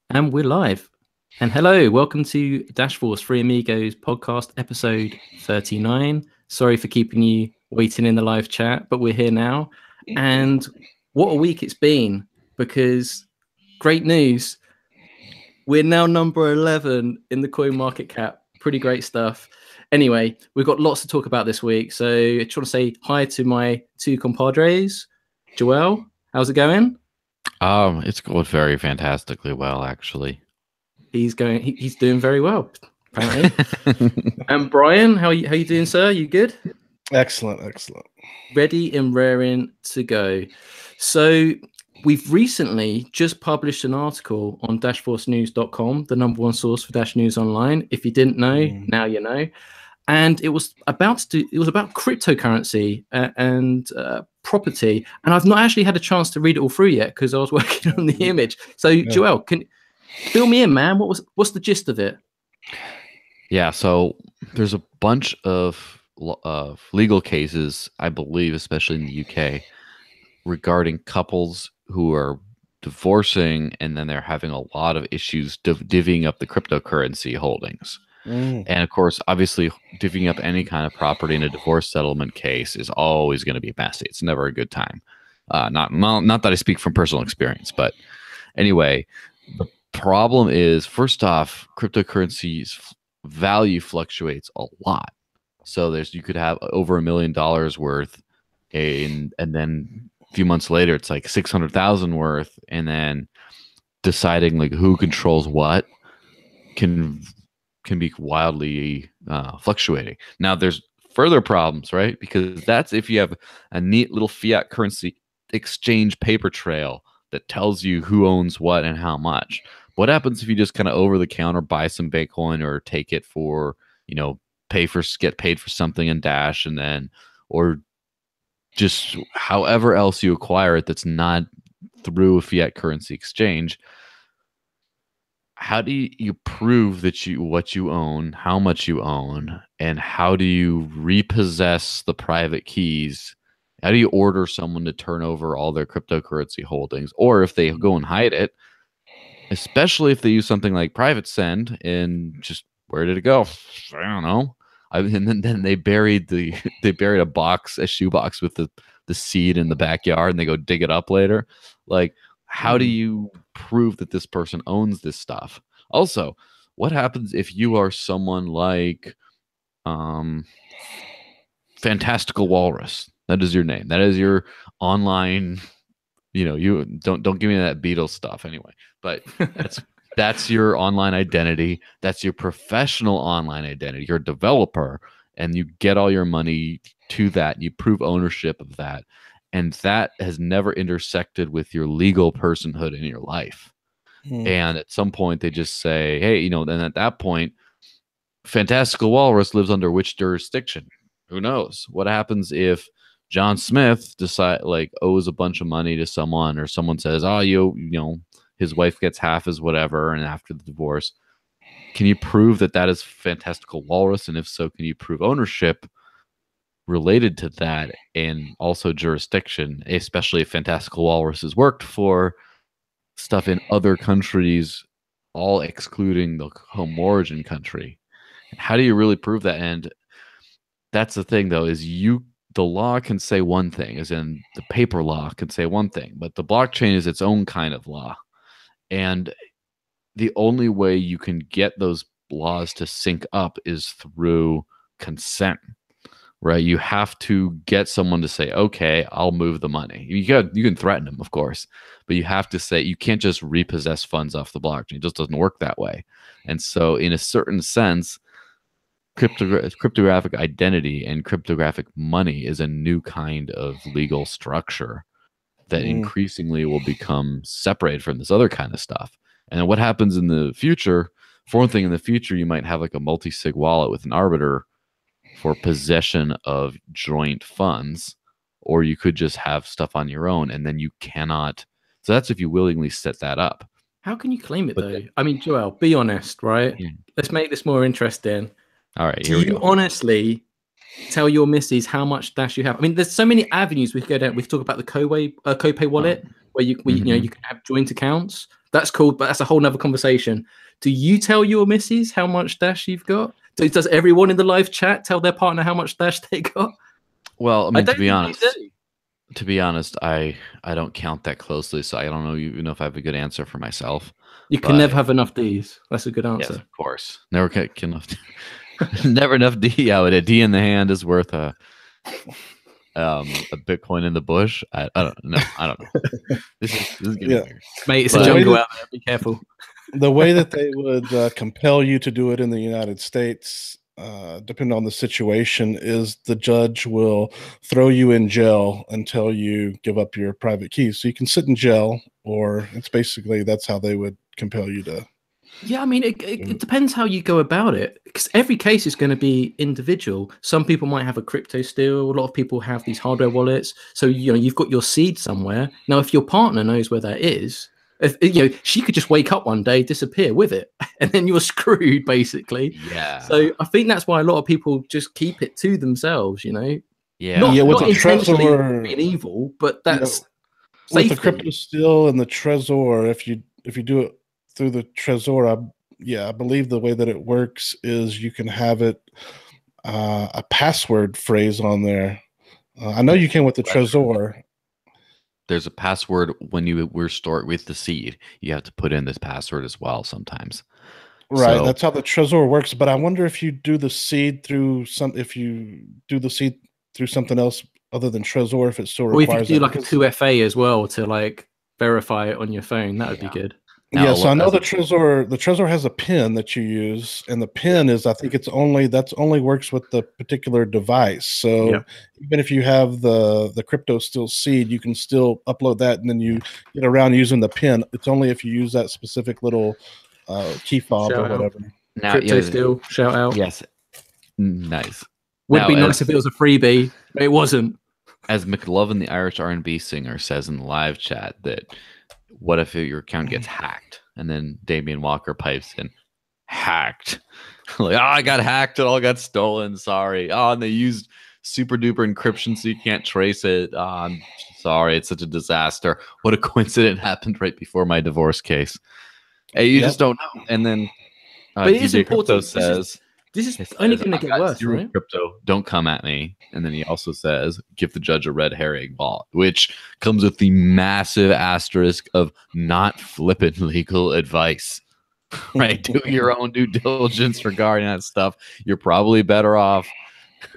And we're live. And hello, welcome to Dash Force Free Amigos podcast episode 39. Sorry for keeping you waiting in the live chat, but we're here now. And what a week it's been, because great news. We're now number 11 in the coin market cap. Pretty great stuff. Anyway, we've got lots to talk about this week. So I just want to say hi to my two compadres. Joel, how's it going? It's going very fantastically well, actually. He's doing very well, apparently. And Brian, how you doing, sir? You good? Excellent. Ready and raring to go. So we've recently just published an article on dashforcenews.com, the number one source for Dash News online. If you didn't know, now you know. And it was about cryptocurrency and property. And I've not actually had a chance to read it all through yet because I was working on the image. So Joel, can fill me in, man. What's the gist of it? Yeah, so there's a bunch of legal cases, I believe, especially in the UK, regarding couples who are divorcing and then they're having a lot of issues divvying up the cryptocurrency holdings. And of course, obviously, divvying up any kind of property in a divorce settlement case is always going to be messy. It's never a good time. Not that I speak from personal experience, but anyway, the problem is, first off, cryptocurrency's value fluctuates a lot. So you could have over $1 million worth, and then a few months later, it's like 600,000 worth, and then deciding like who controls what can be wildly fluctuating. Now, there's further problems, right? Because that's if you have a neat little fiat currency exchange paper trail that tells you who owns what and how much. What happens if you just kind of over the counter buy some Bitcoin or take it for, get paid for something in Dash, and then, or just however else you acquire it that's not through a fiat currency exchange? How do you prove that what you own, how much you own, and how do you repossess the private keys? How do you order someone to turn over all their cryptocurrency holdings? Or if they go and hide it, especially if they use something like private send, and just, where did it go? I don't know. And then they buried a shoebox with the seed in the backyard, and they go dig it up later. Like, how do you prove that this person owns this stuff? Also, what happens if you are someone like Fantastical Walrus? That is your name. That is your online. You don't give me that Beatles stuff anyway. But that's your online identity. That's your professional online identity. You're a developer, and you get all your money to that. You prove ownership of that. And that has never intersected with your legal personhood in your life. And at some point, they just say, hey, then at that point, Fantastical Walrus lives under which jurisdiction? Who knows? What happens if John Smith owes a bunch of money to someone, or someone says, oh, his wife gets half his whatever, and after the divorce, can you prove that is Fantastical Walrus? And if so, can you prove ownership related to that, and also jurisdiction, especially if Fantastical Walrus has worked for stuff in other countries, all excluding the home origin country? How do you really prove that? And that's the thing, though, is the law can say one thing, as in the paper law can say one thing, but the blockchain is its own kind of law. And the only way you can get those laws to sync up is through consent. Right, you have to get someone to say, okay, I'll move the money. You can threaten them, of course, but you have to say, you can't just repossess funds off the blockchain. It just doesn't work that way. And so, in a certain sense, cryptographic identity and cryptographic money is a new kind of legal structure that increasingly will become separated from this other kind of stuff. And then what happens in the future? For one thing, in the future, you might have like a multi-sig wallet with an arbiter for possession of joint funds, or you could just have stuff on your own, and then you cannot. So that's if you willingly set that up. How can you claim it, though? I mean, Joel, be honest, right? Yeah. Let's make this more interesting. All right, here we go. Do you honestly tell your missus how much Dash you have? I mean, there's so many avenues we could go down. We could talk about the CoPay wallet, where you can have joint accounts. That's cool, but that's a whole nother conversation. Do you tell your missus how much Dash you've got? Does everyone in the live chat tell their partner how much Dash they got? Well, I mean, don't think you do. to be honest, I don't count that closely, so I don't know even know if I have a good answer for myself. You can never have enough Ds. That's a good answer. Yes, of course. Never can enough. Never enough D. Yeah, a D in the hand is worth a Bitcoin in the bush. I don't know. I don't know. This is getting weird. Mate, it's a jungle out there. Be careful. The way that they would compel you to do it in the United States, depending on the situation, is the judge will throw you in jail until you give up your private keys. So you can sit in jail, or it's basically that's how they would compel you to. Yeah, I mean, it depends how you go about it, because every case is going to be individual. Some people might have a crypto steal. A lot of people have these hardware wallets. So, you've got your seed somewhere. Now, if your partner knows where that is, she could just wake up one day, disappear with it, and then you're screwed, basically. Yeah. So I think that's why a lot of people just keep it to themselves, Yeah. Not intentionally being evil, but that's with the crypto steal and the Trezor. If you do it through the Trezor, I believe the way that it works is you can have it a password phrase on there. I know you can with the Trezor. There's a password when you were stored with the seed. You have to put in this password as well sometimes. Right, so, that's how the Trezor works. But I wonder if you do the seed through something else other than Trezor, if it still requires. Or if you do like a 2FA as well to like verify it on your phone, that would be good. Now, so I know the Trezor has a pin that you use, and the pin is, I think that's only works with the particular device. So even if you have the crypto still seed, you can still upload that, and then you get around using the pin. It's only if you use that specific little key fob or whatever. Now, crypto still, shout out. Yes. Nice. Would be nice if it was a freebie, but it wasn't. As McLovin, the Irish R&B singer, says in the live chat that, what if your account gets hacked? And then Damian Walker pipes in, hacked. Like, I got hacked. It all got stolen. Sorry. And they used super duper encryption so you can't trace it. I'm sorry. It's such a disaster. What a coincidence happened right before my divorce case. Hey, you just don't know. And then but it is important. Crypto says, this is only going to get worse, right? Crypto, don't come at me. And then he also says, give the judge a red herring vault, which comes with the massive asterisk of not flippant legal advice. Right? Do your own due diligence regarding that stuff. You're probably better off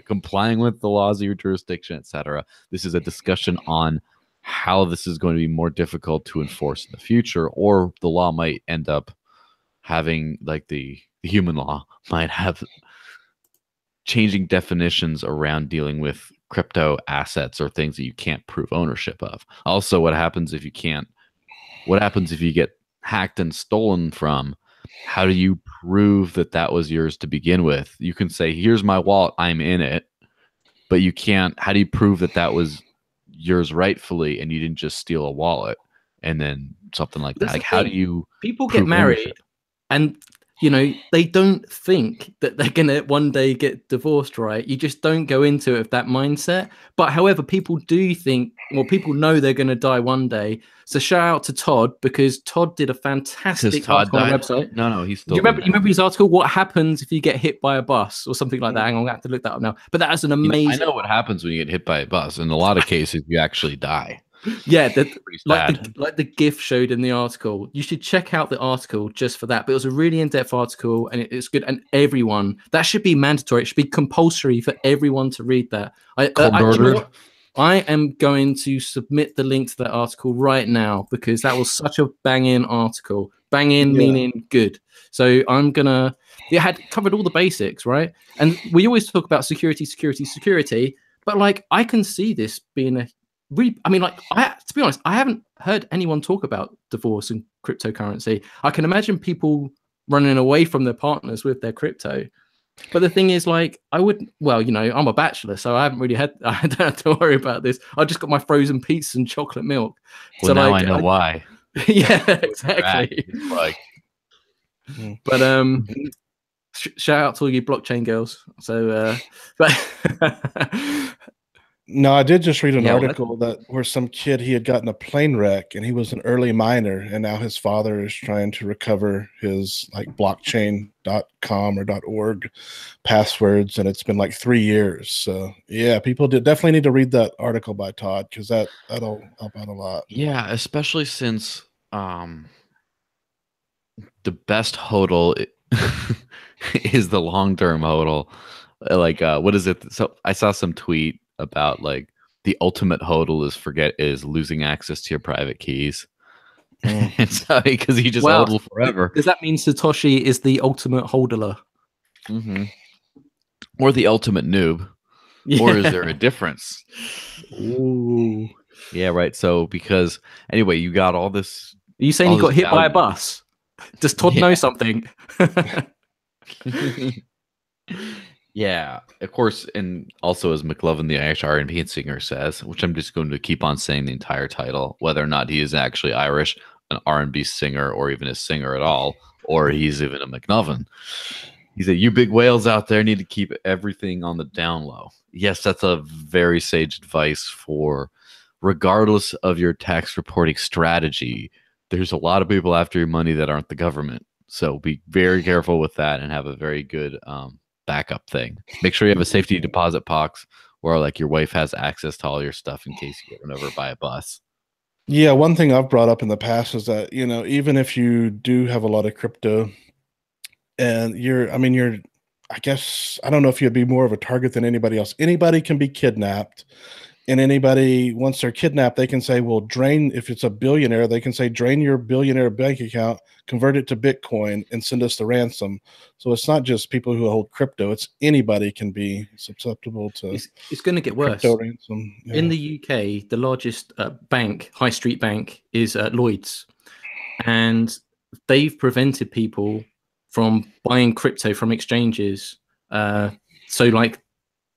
complying with the laws of your jurisdiction, etc. This is a discussion on how this is going to be more difficult to enforce in the future, or the law might end up having, like the human law might have changing definitions around dealing with crypto assets or things that you can't prove ownership of. Also, what happens if you get hacked and stolen from? How do you prove that that was yours to begin with? You can say, here's my wallet, I'm in it, but you can't. How do you prove that that was yours rightfully and you didn't just steal a wallet and then something like that? Like, how do you people get married ownership? And they don't think that they're going to one day get divorced, right? You just don't go into it with that mindset. But however, people do think, people know they're going to die one day. So shout out to Todd, because Todd did a fantastic article on the website. No, he's still. You remember his article? What happens if you get hit by a bus or something like that? Hang on, I'm going to have to look that up now. But that is an amazing. I know what happens when you get hit by a bus. In a lot of cases, you actually die. Yeah, like the GIF showed in the article. You should check out the article just for that. But it was a really in-depth article, and it's good. And that should be mandatory. It should be compulsory for everyone to read that. I am going to submit the link to that article right now, because that was such a bang-in article. Bang-in meaning good. So I'm gonna. It had covered all the basics, right? And we always talk about security. But I can see this being a to be honest, I haven't heard anyone talk about divorce and cryptocurrency. I can imagine people running away from their partners with their crypto. But the thing is, I'm a bachelor, so I don't have to worry about this. I just got my frozen pizza and chocolate milk. Well, so now I know why. Yeah, exactly. But shout out to all you blockchain girls. So, No, I did just read an Yeah, well, article that where some kid, he had gotten a plane wreck and he was an early miner, and now his father is trying to recover his like blockchain.com or .org passwords, and it's been like 3 years. So yeah, people did definitely need to read that article by Todd, because that'll help out a lot. Yeah, especially since the best hodl is the long-term hodl. Like, what is it? So I saw some tweet about like the ultimate hodl is losing access to your private keys. And so because he just Wow. hodl forever. Does that mean Satoshi is the ultimate hodler? Or the ultimate noob. Yeah. Or is there a difference? Ooh. Yeah, right. So because anyway, you got all this. Are you saying all he got this hit by a value. bus? Does Todd know something? Yeah, of course, and also as McLovin, the Irish R&B singer, says, which I'm just going to keep on saying the entire title, whether or not he is actually Irish, an R&B singer, or even a singer at all, or he's even a McLovin. He said, "You big whales out there need to keep everything on the down low." Yes, that's a very sage advice for, regardless of your tax reporting strategy, there's a lot of people after your money that aren't the government. So be very careful with that and have a very good backup thing. Make sure you have a safety deposit box where like your wife has access to all your stuff in case you get run over by a bus. Yeah, one thing I've brought up in the past is that, even if you do have a lot of crypto and I guess, I don't know if you'd be more of a target than anybody else. Anybody can be kidnapped. And anybody, once they're kidnapped, they can say, well, if it's a billionaire, they can say, drain your billionaire bank account, convert it to Bitcoin, and send us the ransom. So it's not just people who hold crypto. It's anybody can be susceptible to It's going to get worse. Crypto ransom. Yeah. In the UK, the largest bank, high street bank, is Lloyd's. And they've prevented people from buying crypto from exchanges. So like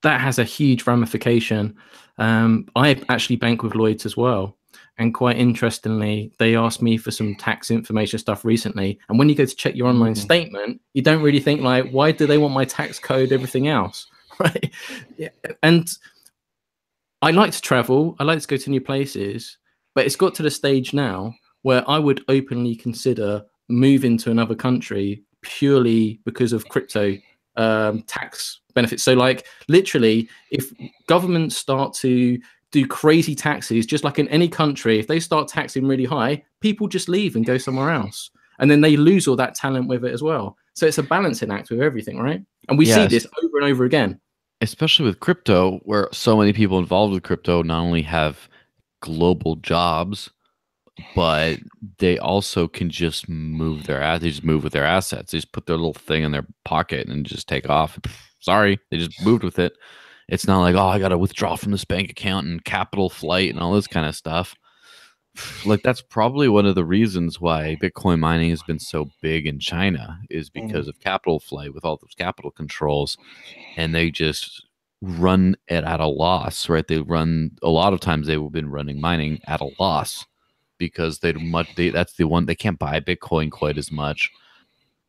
that has a huge ramification. I actually bank with Lloyd's as well. And quite interestingly, they asked me for some tax information stuff recently. And when you go to check your online statement, you don't really think like, why do they want my tax code, everything else? Right. Yeah. And I like to travel. I like to go to new places, but it's got to the stage now where I would openly consider moving to another country purely because of crypto tax benefits. So like literally, if governments start to do crazy taxes, just like in any country, if they start taxing really high, people just leave and go somewhere else. And then they lose all that talent with it as well. So it's a balancing act with everything, right? And we see this over and over again. Especially with crypto, where so many people involved with crypto not only have global jobs, but they also can just move they just move with their assets. They just put their little thing in their pocket and just take off. Sorry, they just moved with it. It's not like, oh, I got to withdraw from this bank account and capital flight and all this kind of stuff. Like that's probably one of the reasons why Bitcoin mining has been so big in China, is because of capital flight with all those capital controls, and they just run it at a loss, right? They run a lot of times they've been running mining at a loss because that's the one they can't buy Bitcoin quite as much.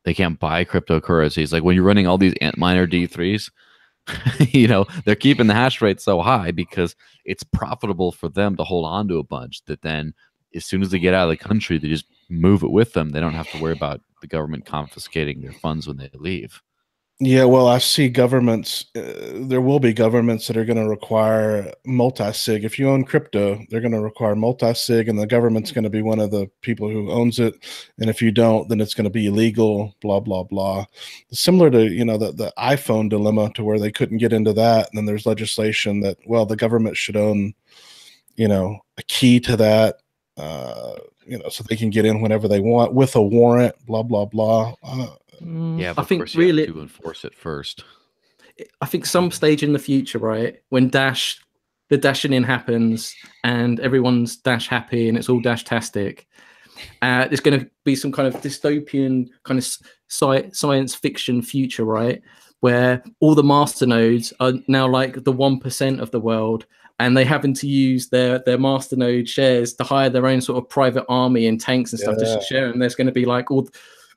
They can't buy cryptocurrencies. Like when you're running all these Antminer D3s, they're keeping the hash rate so high because it's profitable for them to hold on to a bunch that then as soon as they get out of the country, they just move it with them. They don't have to worry about the government confiscating their funds when they leave. Yeah, well, I see governments, there will be governments that are going to require multi-sig. If you own crypto, they're going to require multi-sig, and the government's going to be one of the people who owns it. And if you don't, then it's going to be illegal, blah, blah, blah. Similar to, the iPhone dilemma, to where they couldn't get into that. And then there's legislation that, well, the government should own, a key to that, so they can get in whenever they want with a warrant, blah, blah, blah. Yeah, but I think of course you have to enforce it first. I think some stage in the future, right, when the dashing in happens and everyone's Dash happy and it's all Dash-tastic, there's going to be some kind of dystopian kind of science fiction future, right, where all the masternodes are now like the 1% of the world, and they happen to use their masternode shares to hire their own sort of private army and tanks and stuff to share. And there's going to be like all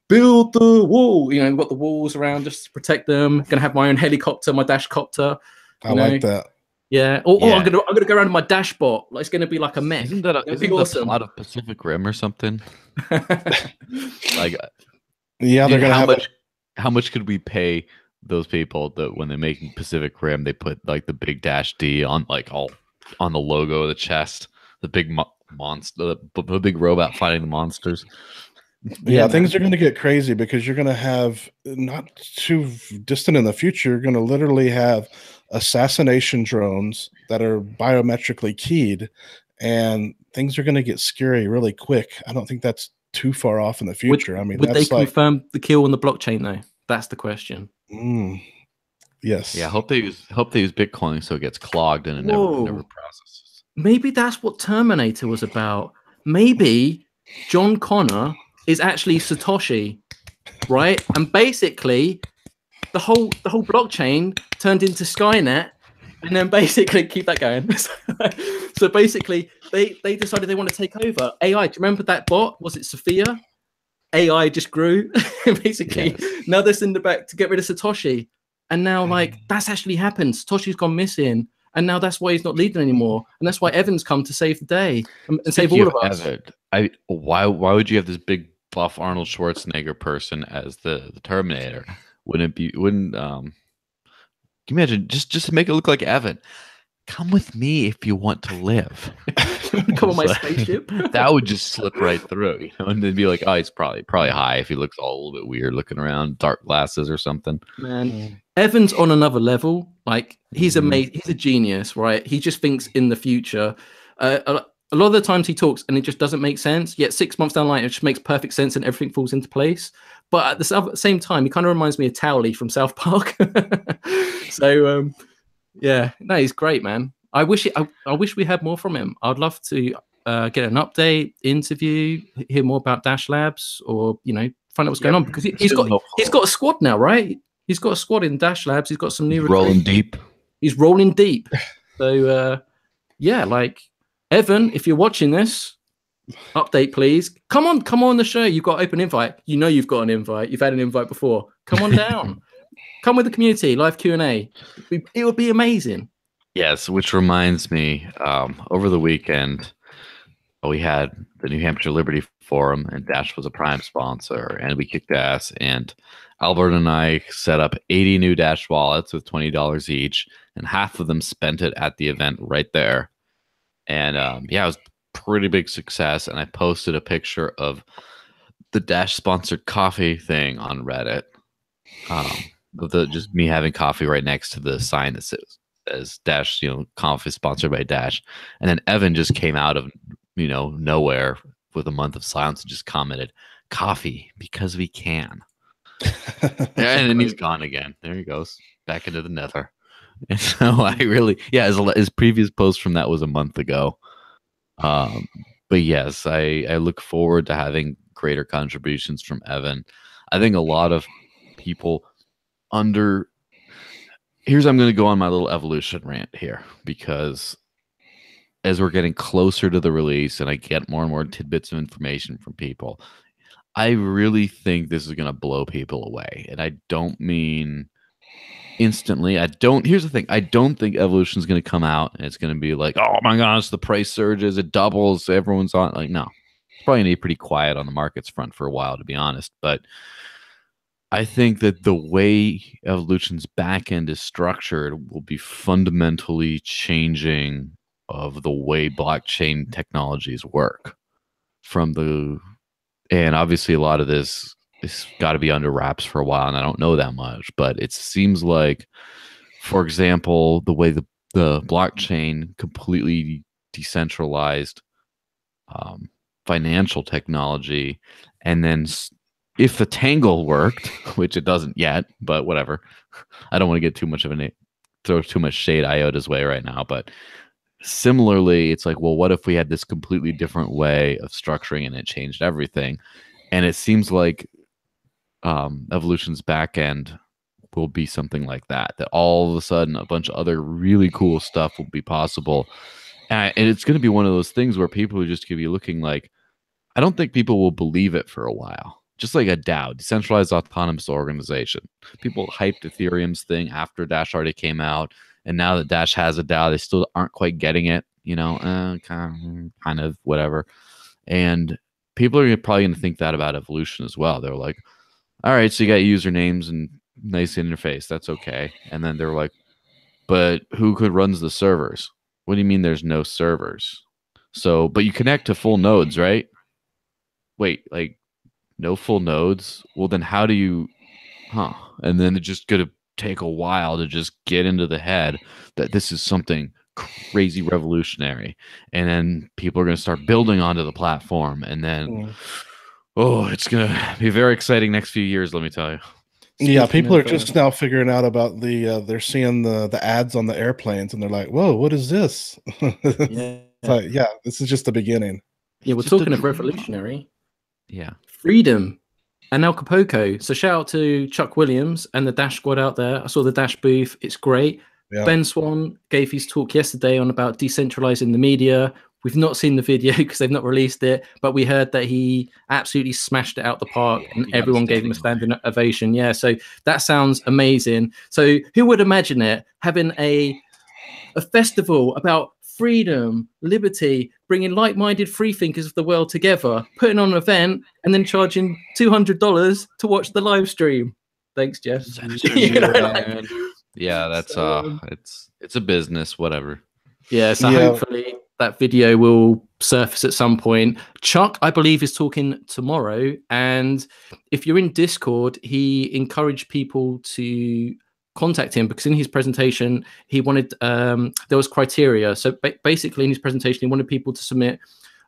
build the wall, we've got the walls around just to protect them. Gonna have my own helicopter, my Dash copter. I like that. Yeah. Or Yeah. I'm gonna go around with my dashbot. Like, it's gonna be like a mech. Isn't that It'd be the awesome. plot of Pacific Rim or something? Like, Yeah, they're dude, gonna have how much could we pay those people that when they make Pacific Rim, they put like the big Dash D on like all on the logo of the chest, the big monster, the big robot fighting the monsters. Yeah, things are going to get crazy because you're going to have, not too distant in the future, you're going to literally have assassination drones that are biometrically keyed, and things are going to get scary really quick. I don't think that's too far off in the future. I mean, would they that's like, confirm the kill on the blockchain though? That's the question. yes. Yeah, hope they use Bitcoin so it gets clogged and it never processes. Maybe that's what Terminator was about. Maybe John Connor is actually Satoshi, right? And basically, the whole blockchain turned into Skynet, and then basically keep that going. So basically, they decided they want to take over AI. Do you remember that bot? Was it Sophia? AI just grew. Basically, now they're sending back to get rid of Satoshi, and now like that's actually happened. Satoshi's gone missing. And now that's why he's not leading anymore, and that's why Evan's come to save the day and save all of us. Evan, why would you have this big buff Arnold Schwarzenegger person as the Terminator? Wouldn't can you imagine just to make it look like Evan? Come with me if you want to live. Come on my spaceship. That would just slip right through, you know, and they'd be like, oh, he's probably high if he looks all a little bit weird looking around, dark glasses or something. Man, Evan's on another level. Like, he's amazing. He's a genius, right? He just thinks in the future. A lot of the times he talks and it just doesn't make sense. Yet 6 months down the line, it just makes perfect sense and everything falls into place. But at the same time, he kind of reminds me of Towley from South Park. So, yeah, no, he's great, man. I wish we had more from him. I'd love to get an update, interview, hear more about Dash Labs, or find out what's going on, because he's got a squad now, right? He's got a squad in Dash Labs. He's got some new rolling deep. He's rolling deep. So yeah, like, Evan, if you're watching this, update please. Come on the show. You've got open invite. You know you've got an invite. You've had an invite before. Come on down. Come with the community, live Q&A. It would be amazing. Yes, which reminds me, over the weekend, we had the New Hampshire Liberty Forum, and Dash was a prime sponsor, and we kicked ass. And Albert and I set up 80 new Dash wallets with $20 each, and half of them spent it at the event right there. And yeah, it was a pretty big success. And I posted a picture of the Dash sponsored coffee thing on Reddit. Just me having coffee right next to the sign that says Dash, coffee sponsored by Dash. And then Evan just came out of nowhere with a month of silence and just commented, "Coffee because we can." And then he's gone again. There he goes, back into the nether. And so I really, his previous post from that was a month ago. But yes, I look forward to having greater contributions from Evan. I think a lot of people I'm going to go on my little evolution rant here, because as we're getting closer to the release and I get more and more tidbits of information from people, I really think this is going to blow people away. And I don't mean instantly. Here's the thing. I don't think Evolution is going to come out and it's going to be like, oh my gosh, the price surges, it doubles, everyone's on. Like, no, it's probably going to be pretty quiet on the markets front for a while, to be honest. But I think that the way Evolution's backend is structured will be fundamentally changing of the way blockchain technologies work. And obviously a lot of this has got to be under wraps for a while, and I don't know that much, but it seems like, for example, the way the blockchain completely decentralized financial technology, and then if the Tangle worked, which it doesn't yet, but whatever. I don't want to get throw too much shade IOTA's way right now, but similarly, it's like, well, what if we had this completely different way of structuring and it changed everything? And it seems like Evolution's backend will be something like that all of a sudden a bunch of other really cool stuff will be possible. And it's going to be one of those things where people are just going to be looking like, I don't think people will believe it for a while. Just like a DAO, decentralized autonomous organization. People hyped Ethereum's thing after Dash already came out, And now that Dash has a DAO, they still aren't quite getting it, kind of whatever. And people are probably going to think that about evolution as well. They're like, all right, so you got usernames and nice interface. That's okay. And then they're like, but who runs the servers? What do you mean there's no servers? So, but you connect to full nodes, right? Wait, like no full nodes? Well, then how do you, And then it's just going to take a while to just get into the head that this is something crazy revolutionary. And then people are going to start building onto the platform. And then, it's going to be very exciting next few years, let me tell you. Yeah, people are just now figuring out about they're seeing the ads on the airplanes and they're like, whoa, what is this? This is just the beginning. Yeah, we're talking of revolutionary. Yeah. Freedom and Acapulco. So shout out to Chuck Williams and the Dash squad out there. I saw the Dash booth. It's great. Yeah. Ben Swan gave his talk yesterday on about decentralizing the media. We've not seen the video because they've not released it, but we heard that he absolutely smashed it out the park and everyone gave him a standing ovation. Yeah, so that sounds amazing. So who would imagine it, having a festival about freedom, liberty, bringing like-minded free thinkers of the world together, putting on an event and then charging $200 to watch the live stream. Thanks, Jeff. Yeah, that's it's a business, whatever. Yeah, so hopefully that video will surface at some point. Chuck, I believe, is talking tomorrow. And if you're in Discord, he encouraged people to contact him because in his presentation, he wanted, there was criteria. So basically in his presentation, he wanted people to submit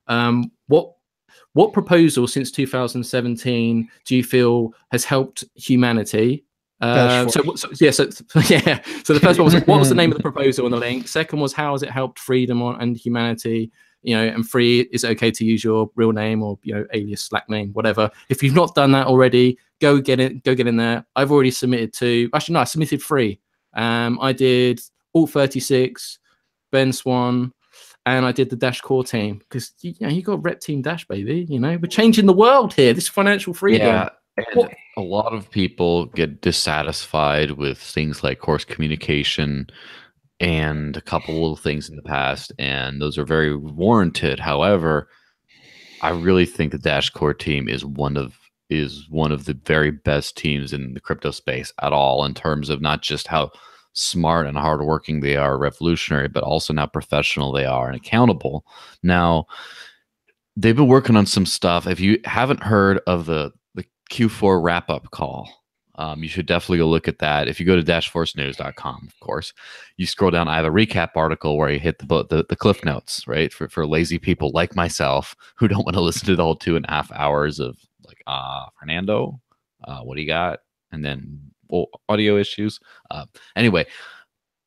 what proposal since 2017 do you feel has helped humanity? So the first one was what was the name of the proposal on the link. Second was how has it helped freedom and humanity, and free, is it okay to use your real name or alias, Slack name, whatever. If you've not done that already, go get in there. I've already submitted I submitted 3. I did all 36, Ben Swan, and I did the Dash core team because you got rep team Dash, baby. We're changing the world here. This financial freedom. Yeah. And a lot of people get dissatisfied with things like course communication and a couple little things in the past, and those are very warranted. However, I really think the Dash core team is one of the very best teams in the crypto space at all, in terms of not just how smart and hardworking they are, revolutionary, but also how professional they are and accountable. Now, they've been working on some stuff. If you haven't heard of the Q4 wrap-up call, you should definitely go look at that. If you go to dashforcenews.com, of course, you scroll down. I have a recap article where you hit the cliff notes, right? For lazy people like myself who don't want to listen to the whole 2.5 hours of like, Fernando, what do you got? And then audio issues. Anyway,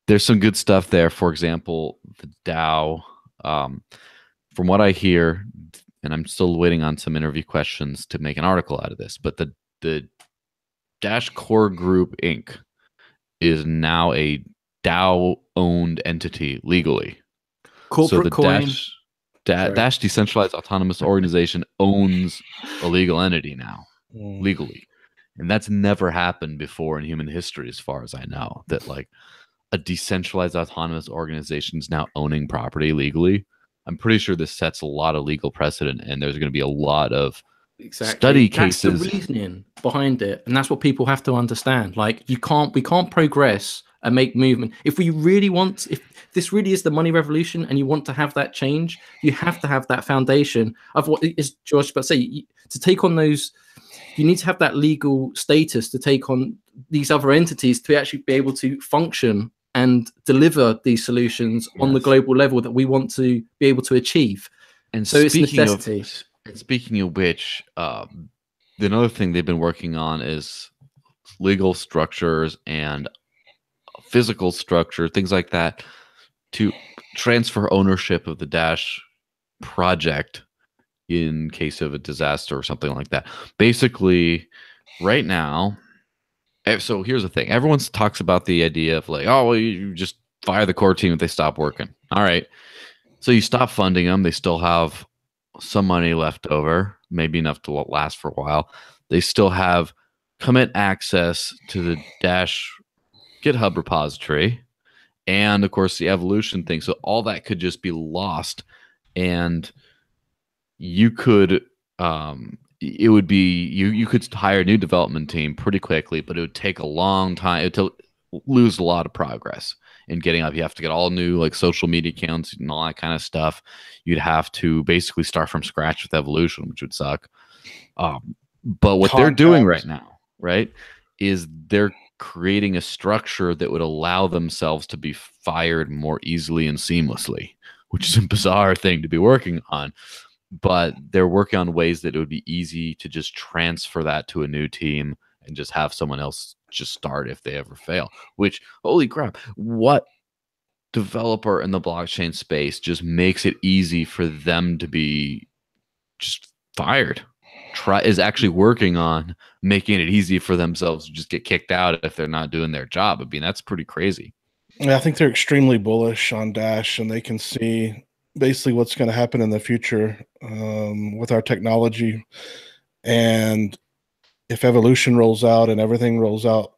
there's some good stuff there. For example, the DAO, from what I hear, and I'm still waiting on some interview questions to make an article out of this, but the Dash Core Group Inc. is now a DAO-owned entity legally. Corporate coin. Dash Decentralized Autonomous Organization owns a legal entity now, legally. And that's never happened before in human history, as far as I know, that like a decentralized autonomous organization is now owning property legally. I'm pretty sure this sets a lot of legal precedent, and there's going to be a lot of study cases. That's the reasoning behind it, and that's what people have to understand. Like, we can't progress and make movement if we really want. If this really is the money revolution, and you want to have that change, you have to have that foundation of what is George about to say. To take on those, you need to have that legal status to take on these other entities to actually be able to function and deliver these solutions on the global level that we want to be able to achieve. And so it's a necessity. Speaking of which, another thing they've been working on is legal structures and physical structure, things like that, to transfer ownership of the Dash project in case of a disaster or something like that. Basically, right now, so here's the thing. Everyone talks about the idea of like, oh, well, you just fire the core team if they stop working. All right. So you stop funding them. They still have some money left over, maybe enough to last for a while. They still have commit access to the Dash GitHub repository. and of course the evolution thing. So all that could just be lost, and you could it would be you could hire a new development team pretty quickly, but it would take a long time to lose a lot of progress in getting up. You have to get all new like social media accounts and all that kind of stuff. You'd have to basically start from scratch with evolution, which would suck. But what they're doing right now, right, is they're creating a structure that would allow themselves to be fired more easily and seamlessly, which is a bizarre thing to be working on. But they're working on ways that it would be easy to just transfer that to a new team and just have someone else just start if they ever fail. Which, holy crap, what developer in the blockchain space just makes it easy for them to be just fired? Is actually working on making it easy for themselves to just get kicked out if they're not doing their job. I mean, that's pretty crazy. Yeah, I think they're extremely bullish on Dash, and they can see basically what's going to happen in the future with our technology. And if evolution rolls out and everything rolls out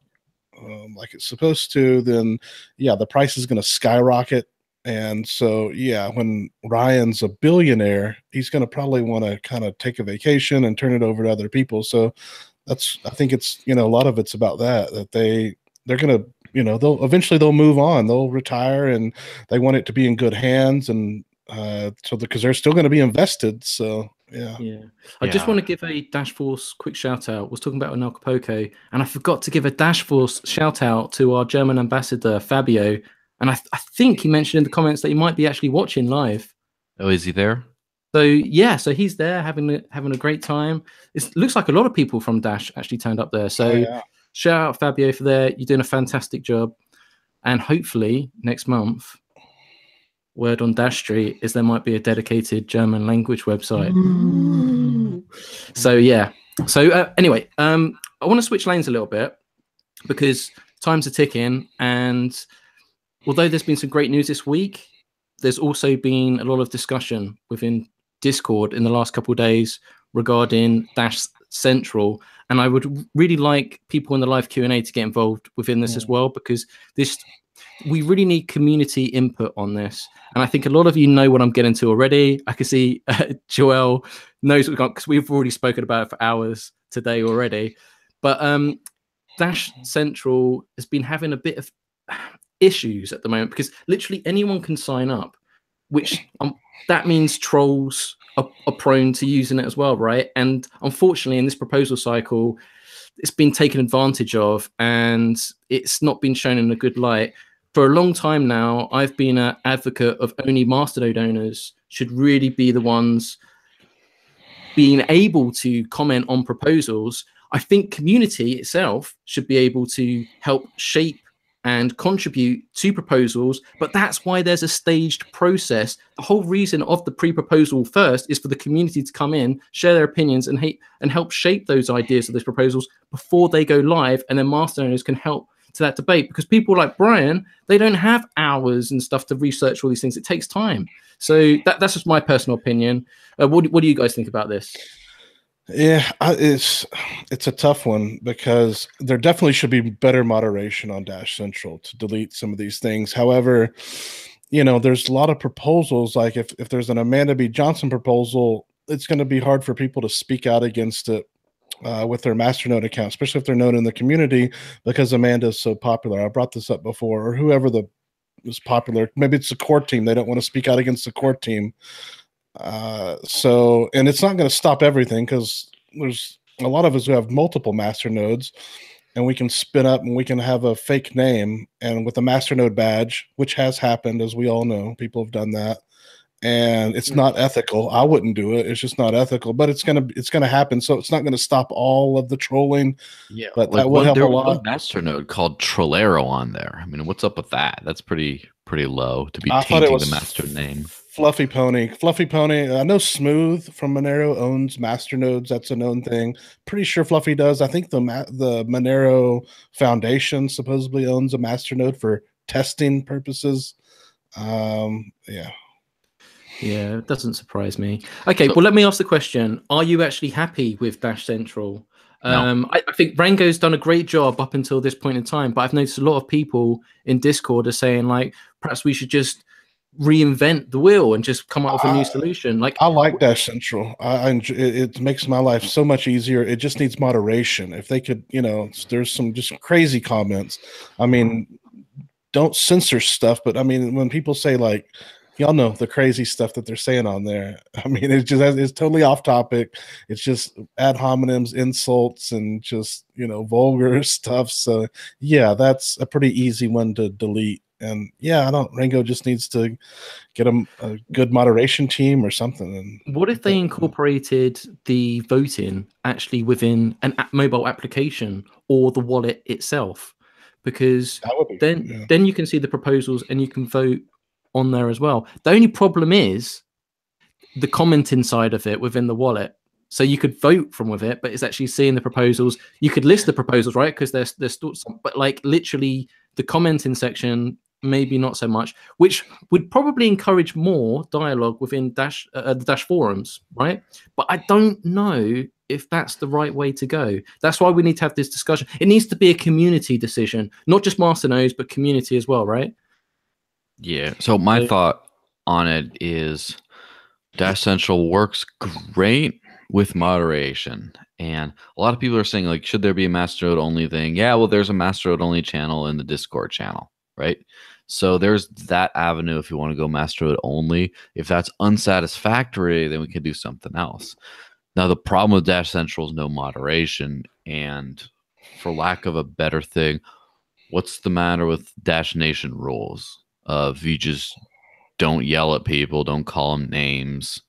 like it's supposed to, then yeah, the price is going to skyrocket. And so, yeah, when Ryan's a billionaire, he's going to probably want to kind of take a vacation and turn it over to other people. So I think it's, a lot of it's about that they're going to, they'll eventually move on, they'll retire, and they want it to be in good hands. And because they're still going to be invested. So yeah. I just want to give a Dash Force quick shout out. I was talking about an Acapulco, and I forgot to give a Dash Force shout out to our German ambassador Fabio, and I think he mentioned in the comments that he might be actually watching live. Oh, is he there? So yeah, so he's there having a great time. It looks like a lot of people from Dash actually turned up there. So shout out Fabio for there. You're doing a fantastic job, and hopefully next month, word on Dash Street is there might be a dedicated German language website. Ooh. So yeah. So anyway, I want to switch lanes a little bit because times are ticking, and although there's been some great news this week, there's also been a lot of discussion within Discord in the last couple of days regarding Dash Central, and I would really like people in the live Q&A to get involved within this as well, because we really need community input on this. And I think a lot of you know what I'm getting to already. I can see Joel knows what we've got because we've already spoken about it for hours today already. But Dash Central has been having a bit of issues at the moment because literally anyone can sign up, which that means trolls are prone to using it as well, right? And unfortunately, in this proposal cycle, it's been taken advantage of and it's not been shown in a good light. For a long time now, I've been an advocate of only Masternode owners should really be the ones being able to comment on proposals. I think community itself should be able to help shape and contribute to proposals, but that's why there's a staged process. The whole reason of the pre-proposal first is for the community to come in, share their opinions, and help shape those ideas of those proposals before they go live, and then master owners can help to that debate. Because people like Brian, they don't have hours and stuff to research all these things. It takes time. So that's just my personal opinion. What do you guys think about this? Yeah, it's a tough one because there definitely should be better moderation on Dash Central to delete some of these things. However, there's a lot of proposals. Like if there's an Amanda B. Johnson proposal, it's going to be hard for people to speak out against it with their Masternode account, especially if they're known in the community because Amanda is so popular. I brought this up before, or whoever is popular. Maybe it's the core team. They don't want to speak out against the core team. And it's not going to stop everything because there's a lot of us who have multiple masternodes, and we can spin up and we can have a fake name and with a masternode badge, which has happened, as we all know. People have done that, and it's not ethical. I wouldn't do it. It's just not ethical, but it's gonna happen. So it's not going to stop all of the trolling. Yeah, but that would help a lot. One masternode called Trollero on there. I mean, what's up with that? That's pretty low to be tainting the master name. Fluffy Pony. I know Smooth from Monero owns Masternodes. That's a known thing. Pretty sure Fluffy does. I think the Monero Foundation supposedly owns a Masternode for testing purposes. Yeah, it doesn't surprise me. Okay, well, let me ask the question: are you actually happy with Dash Central? I think Rango's done a great job up until this point in time, but I've noticed a lot of people in Discord are saying like, perhaps we should just reinvent the wheel and just come up with a new solution. Like, I like Dash Central. I enjoy, it makes my life so much easier. It just needs moderation. If they could, there's some just crazy comments. I mean, don't censor stuff, but I mean, when people say like, y'all know the crazy stuff that they're saying on there. I mean, it's totally off topic. It's just ad hominems, insults, and just vulgar stuff. So yeah, that's a pretty easy one to delete. And yeah, Rango just needs to get a good moderation team or something. And what if they incorporated the voting actually within an mobile application or the wallet itself? Because then you can see the proposals and you can vote on there as well. The only problem is the commenting side of it within the wallet. So you could vote from with it, but it's actually seeing the proposals. You could list the proposals, right? Because there's still some, but like literally the commenting section, maybe not so much, which would probably encourage more dialogue within the Dash forums, right? But I don't know if that's the right way to go. That's why we need to have this discussion. It needs to be a community decision, not just Masternodes, but community as well, right? Yeah. So my thought on it is Dash Central works great with moderation. And a lot of people are saying, like, should there be a Masternode only thing? Yeah, well, there's a Masternode only channel in the Discord channel, right? So there's that avenue if you want to go Masternode only. If that's unsatisfactory, then we can do something else. Now, the problem with Dash Central is no moderation. And for lack of a better thing, what's the matter with Dash Nation rules? Of you just don't yell at people, don't call them names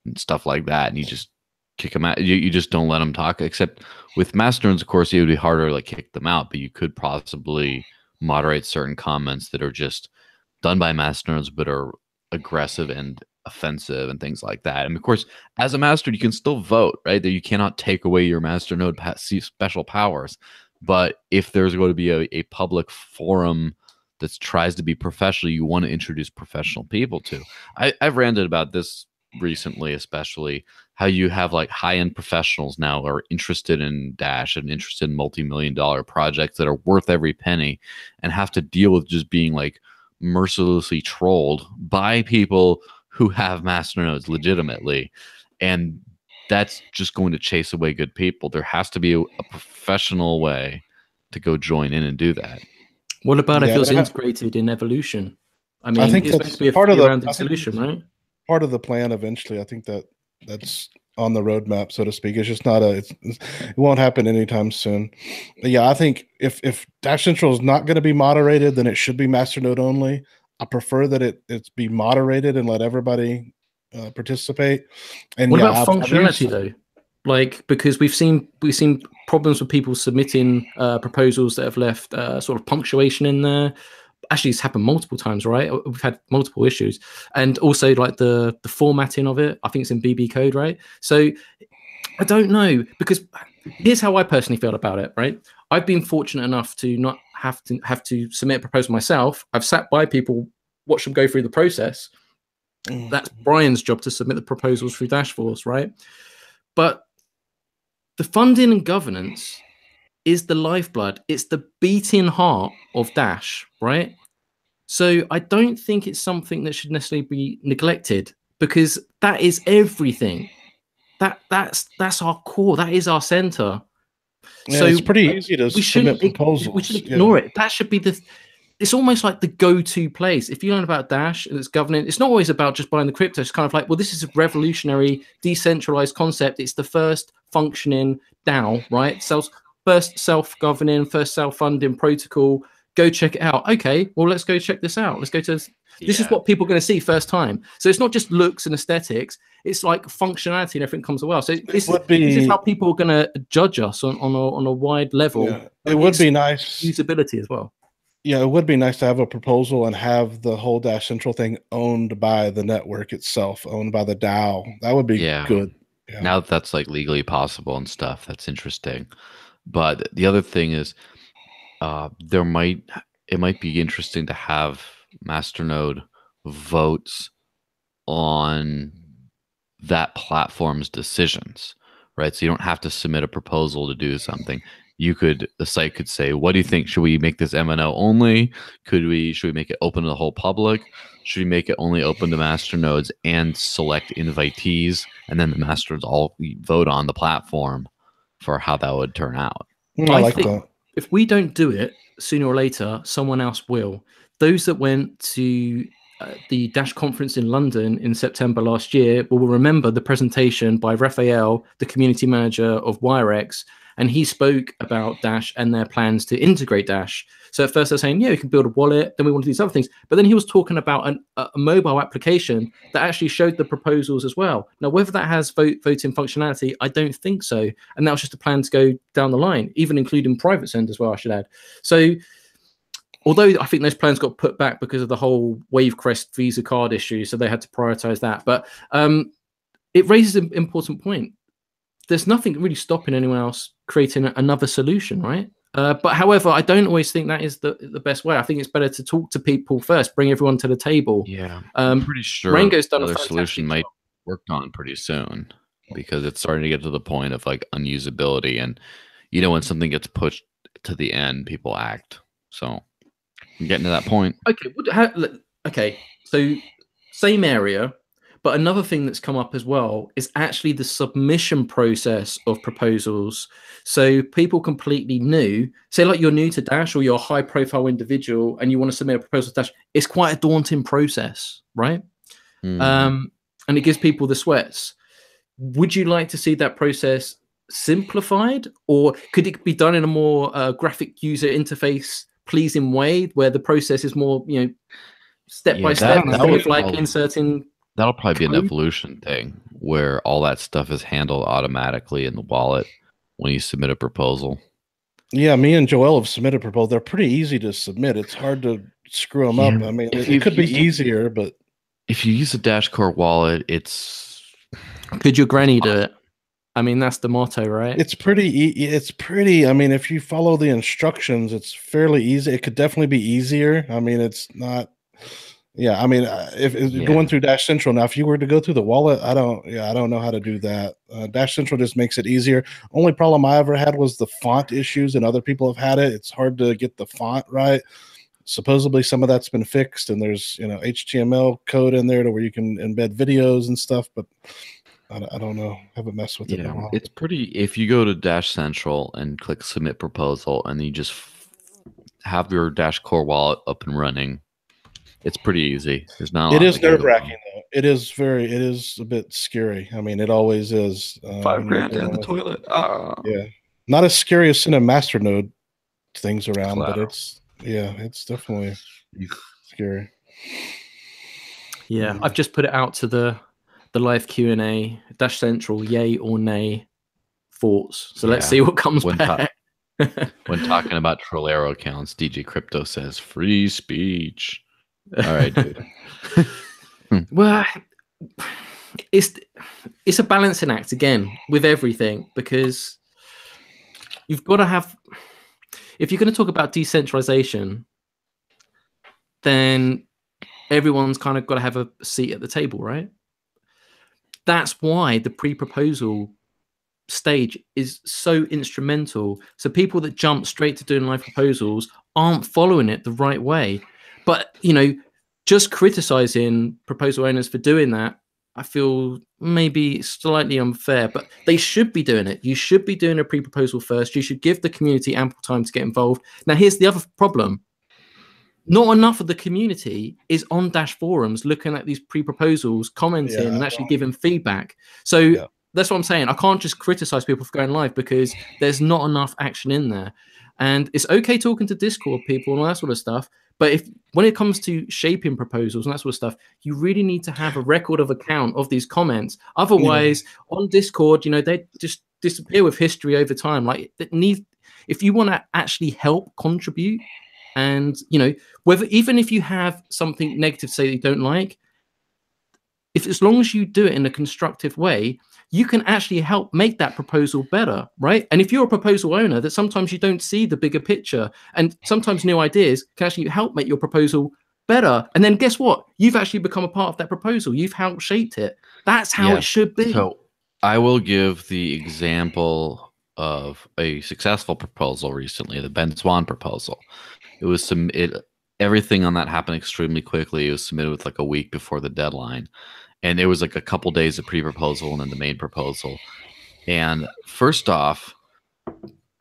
and stuff like that, and you just kick them out. You just don't let them talk. Except with Masternodes, of course, it would be harder to like kick them out, but you could possibly moderate certain comments that are just done by Masternodes but are aggressive and offensive and things like that. And of course, as a Masternode, you can still vote, right? That you cannot take away your Masternode special powers. But if there's going to be a public forum that tries to be professional, you want to introduce professional people to. I've ranted about this recently, especially how you have like high-end professionals now are interested in Dash and interested in multi-million-dollar projects that are worth every penny and have to deal with just being like mercilessly trolled by people who have Masternodes legitimately. And that's just going to chase away good people. There has to be a professional way to go join in and do that. What about if it was integrated in evolution? I mean, I think it's meant to be a three-rounded solution, right? Part of the plan eventually. I think that's on the roadmap, so to speak. It's just not it won't happen anytime soon. But yeah, I think if Dash Central is not going to be moderated, then it should be Masternode only. I prefer that it's be moderated and let everybody participate. And what about functionality though? Like, because we've seen problems with people submitting proposals that have left sort of punctuation in there. Actually, it's happened multiple times, right? We've had multiple issues, and also like the formatting of it. I think it's in BB code, right? So I don't know, because here's how I personally feel about it, right? I've been fortunate enough to not have to submit a proposal myself. I've sat by people, watched them go through the process. That's Brian's job to submit the proposals through Dashforce, right? But the funding and governance is the lifeblood. It's the beating heart of Dash, right? So I don't think it's something that should necessarily be neglected, because that is everything. That's our core. That is our center. Yeah, so it's pretty easy to submit proposals. We should ignore it. That should be it's almost like the go-to place. If you learn about Dash and its governance, it's not always about just buying the crypto. It's kind of like, well, this is a revolutionary, decentralized concept. It's the first functioning DAO, right? First self-governing, first self-funding protocol. Go check it out. Okay, well, let's go check this out. Let's go to this. This is what people are going to see first time. So it's not just looks and aesthetics. It's like functionality and everything comes as well. So this is how people are going to judge us on a wide level. Yeah. It would be nice. Usability as well. Yeah, it would be nice to have a proposal and have the whole Dash Central thing owned by the network itself, owned by the DAO. That would be good. Yeah. Now that that's like legally possible and stuff, that's interesting. But the other thing is, it might be interesting to have Masternode votes on that platform's decisions, right? So you don't have to submit a proposal to do something. The site could say, what do you think? Should we make this MNO only? Should we make it open to the whole public? Should we make it only open to masternodes and select invitees? And then the masternodes all vote on the platform for how that would turn out. I like that. If we don't do it, sooner or later, someone else will. Those that went to the Dash conference in London in September last year will remember the presentation by Raphael, the community manager of WireX, and he spoke about Dash and their plans to integrate Dash. So at first they're saying, yeah, we can build a wallet, then we want to do these other things. But then he was talking about a mobile application that actually showed the proposals as well. Now, whether that has voting functionality, I don't think so. And that was just a plan to go down the line, even including private send as well, I should add. So although I think those plans got put back because of the whole Wavecrest Visa card issue, so they had to prioritize that. But it raises an important point. There's nothing really stopping anyone else creating another solution, right? But however, I don't always think that is the best way. I think it's better to talk to people first, bring everyone to the table. Yeah, I'm pretty sure Rango's done another solution might work on pretty soon, because it's starting to get to the point of like unusability, and when something gets pushed to the end, people act. So I'm getting to that point. Okay, so same area. But another thing that's come up as well is actually the submission process of proposals. So people completely new, say like you're new to Dash or you're a high profile individual and you want to submit a proposal to Dash, it's quite a daunting process, right? And it gives people the sweats. Would you like to see that process simplified, or could it be done in a more graphic user interface pleasing way where the process is more, step by step, instead of like inserting... That'll probably be an evolution thing where all that stuff is handled automatically in the wallet when you submit a proposal. Yeah, me and Joel have submitted proposals. They're pretty easy to submit. It's hard to screw them up. I mean, it could be easier, but if you use a Dash Core wallet, it's... Could your granny do it? I mean, that's the motto, right? It's pretty. I mean, if you follow the instructions, it's fairly easy. It could definitely be easier. I mean, it's not... Yeah, I mean, if going through Dash Central now, if you were to go through the wallet, I don't know how to do that. Dash Central just makes it easier. Only problem I ever had was the font issues, and other people have had it. It's hard to get the font right. Supposedly, some of that's been fixed, and there's HTML code in there to where you can embed videos and stuff. But I don't know. I haven't messed with it in a while. It's pretty. If you go to Dash Central and click Submit Proposal, and then you just have your Dash Core wallet up and running. It's pretty easy. There's not. It is nerve-wracking though. It is a bit scary. I mean, it always is. $5,000 in the toilet. Yeah, not as scary as sending Masternode things around, but it's definitely scary. Yeah, I've just put it out to the live Q&A. Dash Central, yay or nay? Thoughts. So let's see what comes back. When talking about Trolero accounts, DJ Crypto says free speech. All right, dude. Well, it's a balancing act again with everything, because you've got to have, if you're going to talk about decentralization, then everyone's kind of got to have a seat at the table, right? That's why the pre-proposal stage is so instrumental. So people that jump straight to doing live proposals aren't following it the right way. But, just criticizing proposal owners for doing that, I feel maybe slightly unfair, but they should be doing it. You should be doing a pre-proposal first. You should give the community ample time to get involved. Now, here's the other problem. Not enough of the community is on Dash forums looking at these pre-proposals, commenting, and actually giving feedback. So that's what I'm saying. I can't just criticize people for going live because there's not enough action in there. And it's okay talking to Discord people and all that sort of stuff. But when it comes to shaping proposals and that sort of stuff, you really need to have a record of account of these comments. Otherwise, on Discord, they just disappear with history over time. Like, if you want to actually help contribute, and even if you have something negative to say that you don't like, as long as you do it in a constructive way, you can actually help make that proposal better, right? And if you're a proposal owner, that sometimes you don't see the bigger picture, and sometimes new ideas can actually help make your proposal better. And then guess what? You've actually become a part of that proposal. You've helped shaped it. That's how it should be. So I will give the example of a successful proposal recently, the Ben Swan proposal. It was everything on that happened extremely quickly. It was submitted with like a week before the deadline. And it was like a couple days of pre-proposal and then the main proposal. And first off,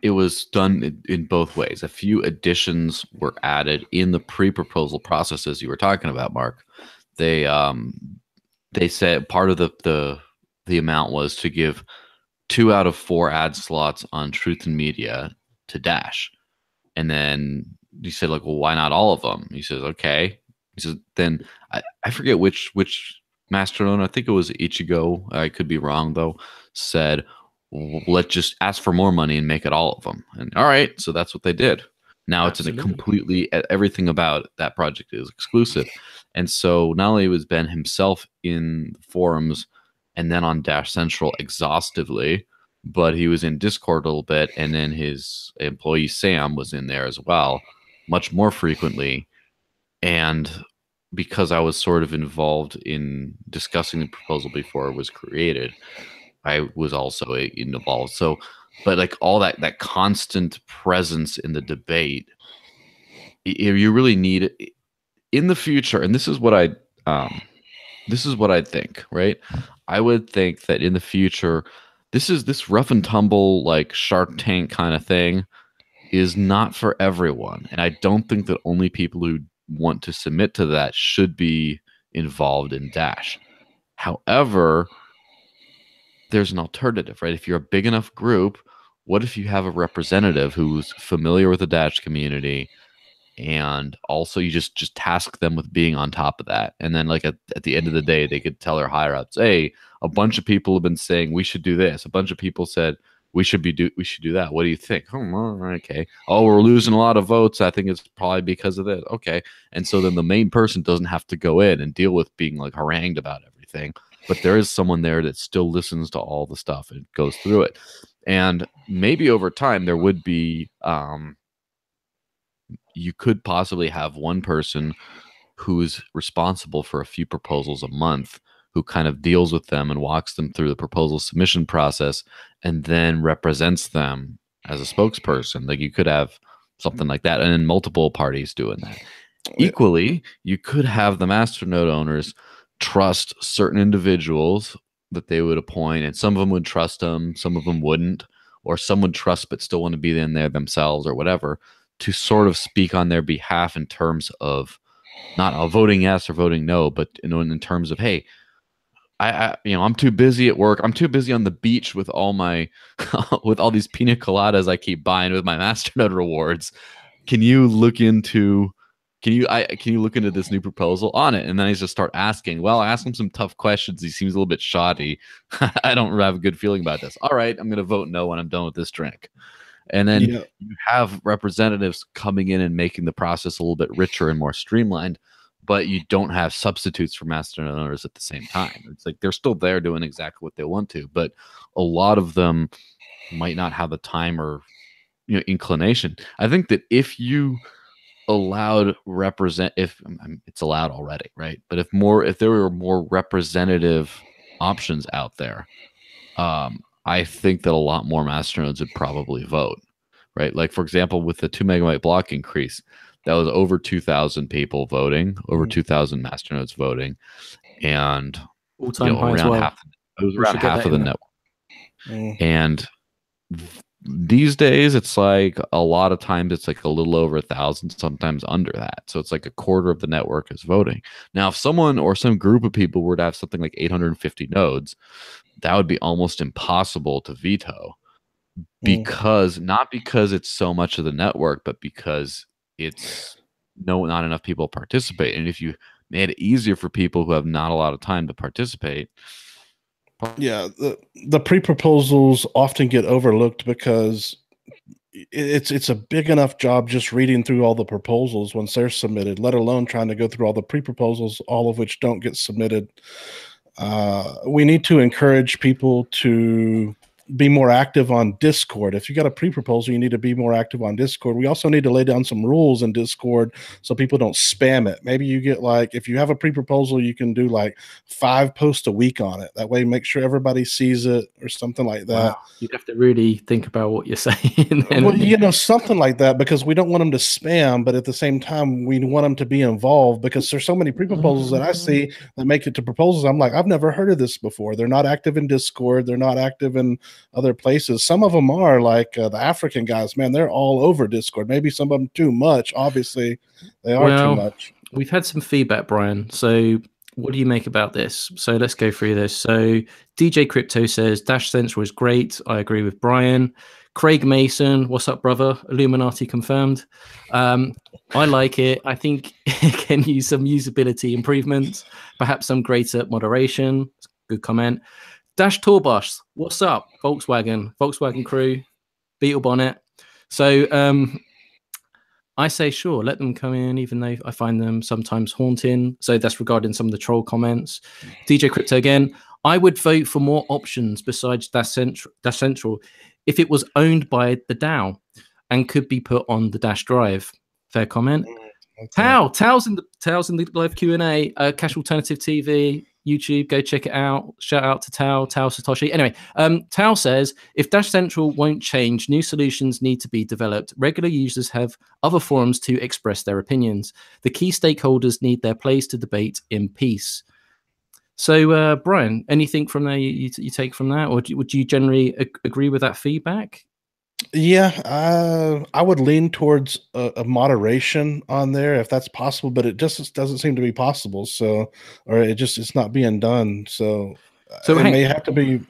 it was done in both ways. A few additions were added in the pre-proposal processes you were talking about, Mark. They said part of the amount was to give 2 out of 4 ad slots on Truth and Media to Dash. And then he said, like, well, why not all of them? He says, okay. He says, then I forget which Masternode, I think it was Ichigo, I could be wrong though, said, well, let's just ask for more money and make it all of them. And all right, so that's what they did. Now Absolutely. It's in a completely, everything about that project is exclusive. And so not only was Ben himself in forums and then on Dash Central exhaustively, but he was in Discord a little bit, and then his employee Sam was in there as well, much more frequently. And because I was sort of involved in discussing the proposal before it was created, I was also involved. So, but like all that constant presence in the debate, you really need it in the future. And this is what I think, right? I would think that in the future, this rough and tumble, like Shark Tank kind of thing is not for everyone. And I don't think that only people who want to submit to that should be involved in Dash. However, there's an alternative, right? If you're a big enough group, what if you have a representative who's familiar with the Dash community, and also you just task them with being on top of that, and then like at the end of the day they could tell their higher ups, hey, a bunch of people have been saying we should do this, a bunch of people said we should do that, what do you think? Okay, oh, we're losing a lot of votes, I think it's probably because of this. Okay, and so then the main person doesn't have to go in and deal with being like harangued about everything, but there is someone there that still listens to all the stuff and goes through it. And maybe over time there would be you could possibly have one person who's responsible for a few proposals a month, who kind of deals with them and walks them through the proposal submission process and then represents them as a spokesperson. Like you could have something like that, and then multiple parties doing that. Equally, you could have the Masternode owners trust certain individuals that they would appoint, and some of them would trust them, some of them wouldn't, or some would trust but still want to be in there themselves or whatever, to sort of speak on their behalf in terms of not voting yes or voting no, but in terms of, hey, I'm too busy at work. I'm too busy on the beach with all my with all these pina coladas I keep buying with my Masternode rewards. Can you look into this new proposal on it? And then I just start asking. Well, I ask him some tough questions. He seems a little bit shoddy. I don't have a good feeling about this. All right, I'm going to vote no when I'm done with this drink. And then you have representatives coming in and making the process a little bit richer and more streamlined, but you don't have substitutes for Masternode owners at the same time. It's like they're still there doing exactly what they want to, but a lot of them might not have the time or inclination. I think that if you allowed if it's allowed already, right? But if there were more representative options out there, I think that a lot more Masternodes would probably vote, right? Like, for example, with the 2 megabyte block increase, that was over 2,000 people voting, over 2,000 Masternodes voting, and all-time high as well. It was around half of the network. And these days, it's like a lot of times it's like a little over 1,000, sometimes under that. So it's like a quarter of the network is voting. Now, if someone or some group of people were to have something like 850 nodes, that would be almost impossible to veto, because not because it's so much of the network, but because it's not enough people participate. And if you made it easier for people who have not a lot of time to participate. Yeah, the pre-proposals often get overlooked because it's a big enough job just reading through all the proposals once they're submitted, let alone trying to go through all the pre-proposals, all of which don't get submitted. We need to encourage people to be more active on Discord. If you got a pre-proposal, you need to be more active on Discord. We also need to lay down some rules in Discord so people don't spam it. Maybe you get like, if you have a pre-proposal, you can do like 5 posts a week on it. That way, make sure everybody sees it or something like that. Wow. You'd have to really think about what you're saying. Well, you know, something like that, because we don't want them to spam, but at the same time, we want them to be involved, because there's so many pre-proposals that I see that make it to proposals. I'm like, I've never heard of this before. They're not active in Discord. They're not active in other places. Some of them are, like the African guys, man, they're all over Discord. Maybe some of them too much. Obviously, they are too much. We've had some feedback, Brian. So what do you make about this? So let's go through this. So DJ Crypto says Dash Central is great. I agree with Brian. Craig Mason, what's up, brother? Illuminati confirmed. I like it. I think it can use some usability improvements, perhaps some greater moderation. Good comment. Dash Tourbus, what's up? Volkswagen crew, Beetle Bonnet. So I say sure, let them come in, even though I find them sometimes haunting. So that's regarding some of the troll comments. DJ Crypto again, I would vote for more options besides Dash Central if it was owned by the DAO and could be put on the Dash Drive. Fair comment. Okay. Tao's in the live Q&A. Cash Alternative TV, YouTube, go check it out. Shout out to Tao Satoshi. Anyway, Tao says, if Dash Central won't change, new solutions need to be developed. Regular users have other forums to express their opinions. The key stakeholders need their place to debate in peace. So, Brian, anything from there you take from that? Or would you generally agree with that feedback? Yeah, I would lean towards a moderation on there if that's possible, but it just doesn't seem to be possible. So, or it's not being done. So it may have to be.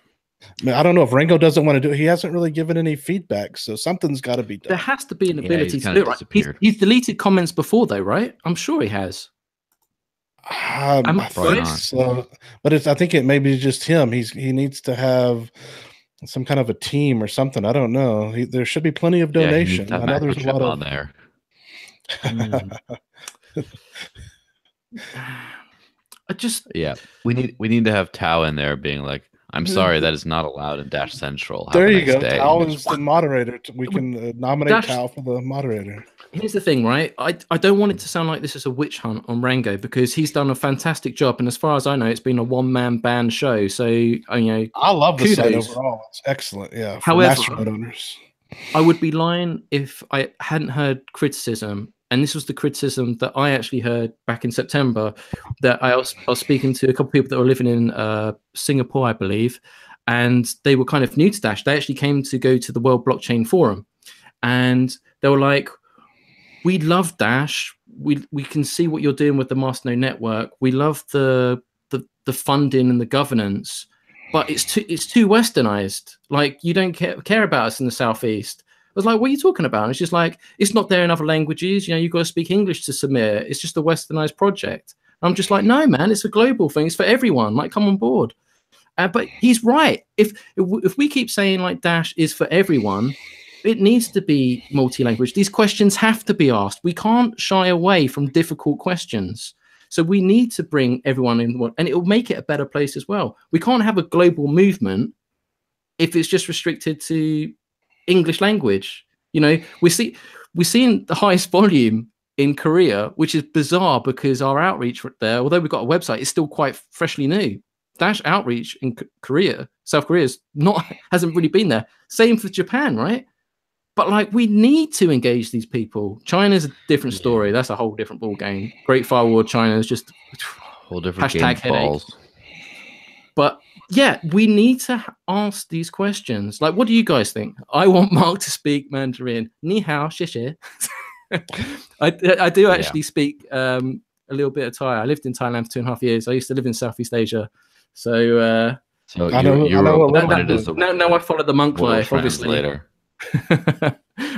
I don't know if Ringo doesn't want to do it. He hasn't really given any feedback, so something's got to be done. There has to be an ability to do it, right? He's deleted comments before, though, right? I'm sure he has. I think so, but I think it may be just him. He needs to have some kind of a team or something. I don't know. There should be plenty of donation. I know there's a lot on there. We need to have Tao in there being like, I'm sorry, that is not allowed in Dash Central. There you go. Tao is the moderator. We can nominate Tao for the moderator. Here's the thing, right? I don't want it to sound like this is a witch hunt on Rango, because he's done a fantastic job, and as far as I know, it's been a one-man band show. So I love the site overall. It's excellent. Yeah. However, Masternode owners, I would be lying if I hadn't heard criticism, and this was the criticism that I actually heard back in September. That I was speaking to a couple of people that were living in Singapore, I believe, and they were kind of new to Dash. They actually came to go to the World Blockchain Forum, and they were like, we love Dash. We can see what you're doing with the Masternode network. We love the funding and the governance, but it's too westernized. Like, you don't care about us in the Southeast. I was like, what are you talking about? And it's just like, it's not there in other languages. You've got to speak English to submit. It's just a westernized project. I'm just like, no, man, it's a global thing. It's for everyone. Like, come on board. But he's right. If we keep saying like Dash is for everyone, it needs to be multi-language. These questions have to be asked. We can't shy away from difficult questions. So we need to bring everyone in, and it will make it a better place as well. We can't have a global movement if it's just restricted to English language. We're seeing the highest volume in Korea, which is bizarre because our outreach there, although we've got a website, is still quite freshly new. Dash outreach in Korea, South Korea, hasn't really been there. Same for Japan, right? But like, we need to engage these people. China's a different story. That's a whole different ball game. Great Firewall China is just whole different hashtag game balls. But yeah, we need to ask these questions. Like, what do you guys think? I want Mark to speak Mandarin. Ni hao, xie xie. I do actually speak a little bit of Thai. I lived in Thailand for 2.5 years. I used to live in Southeast Asia. So now I follow the monk life, obviously.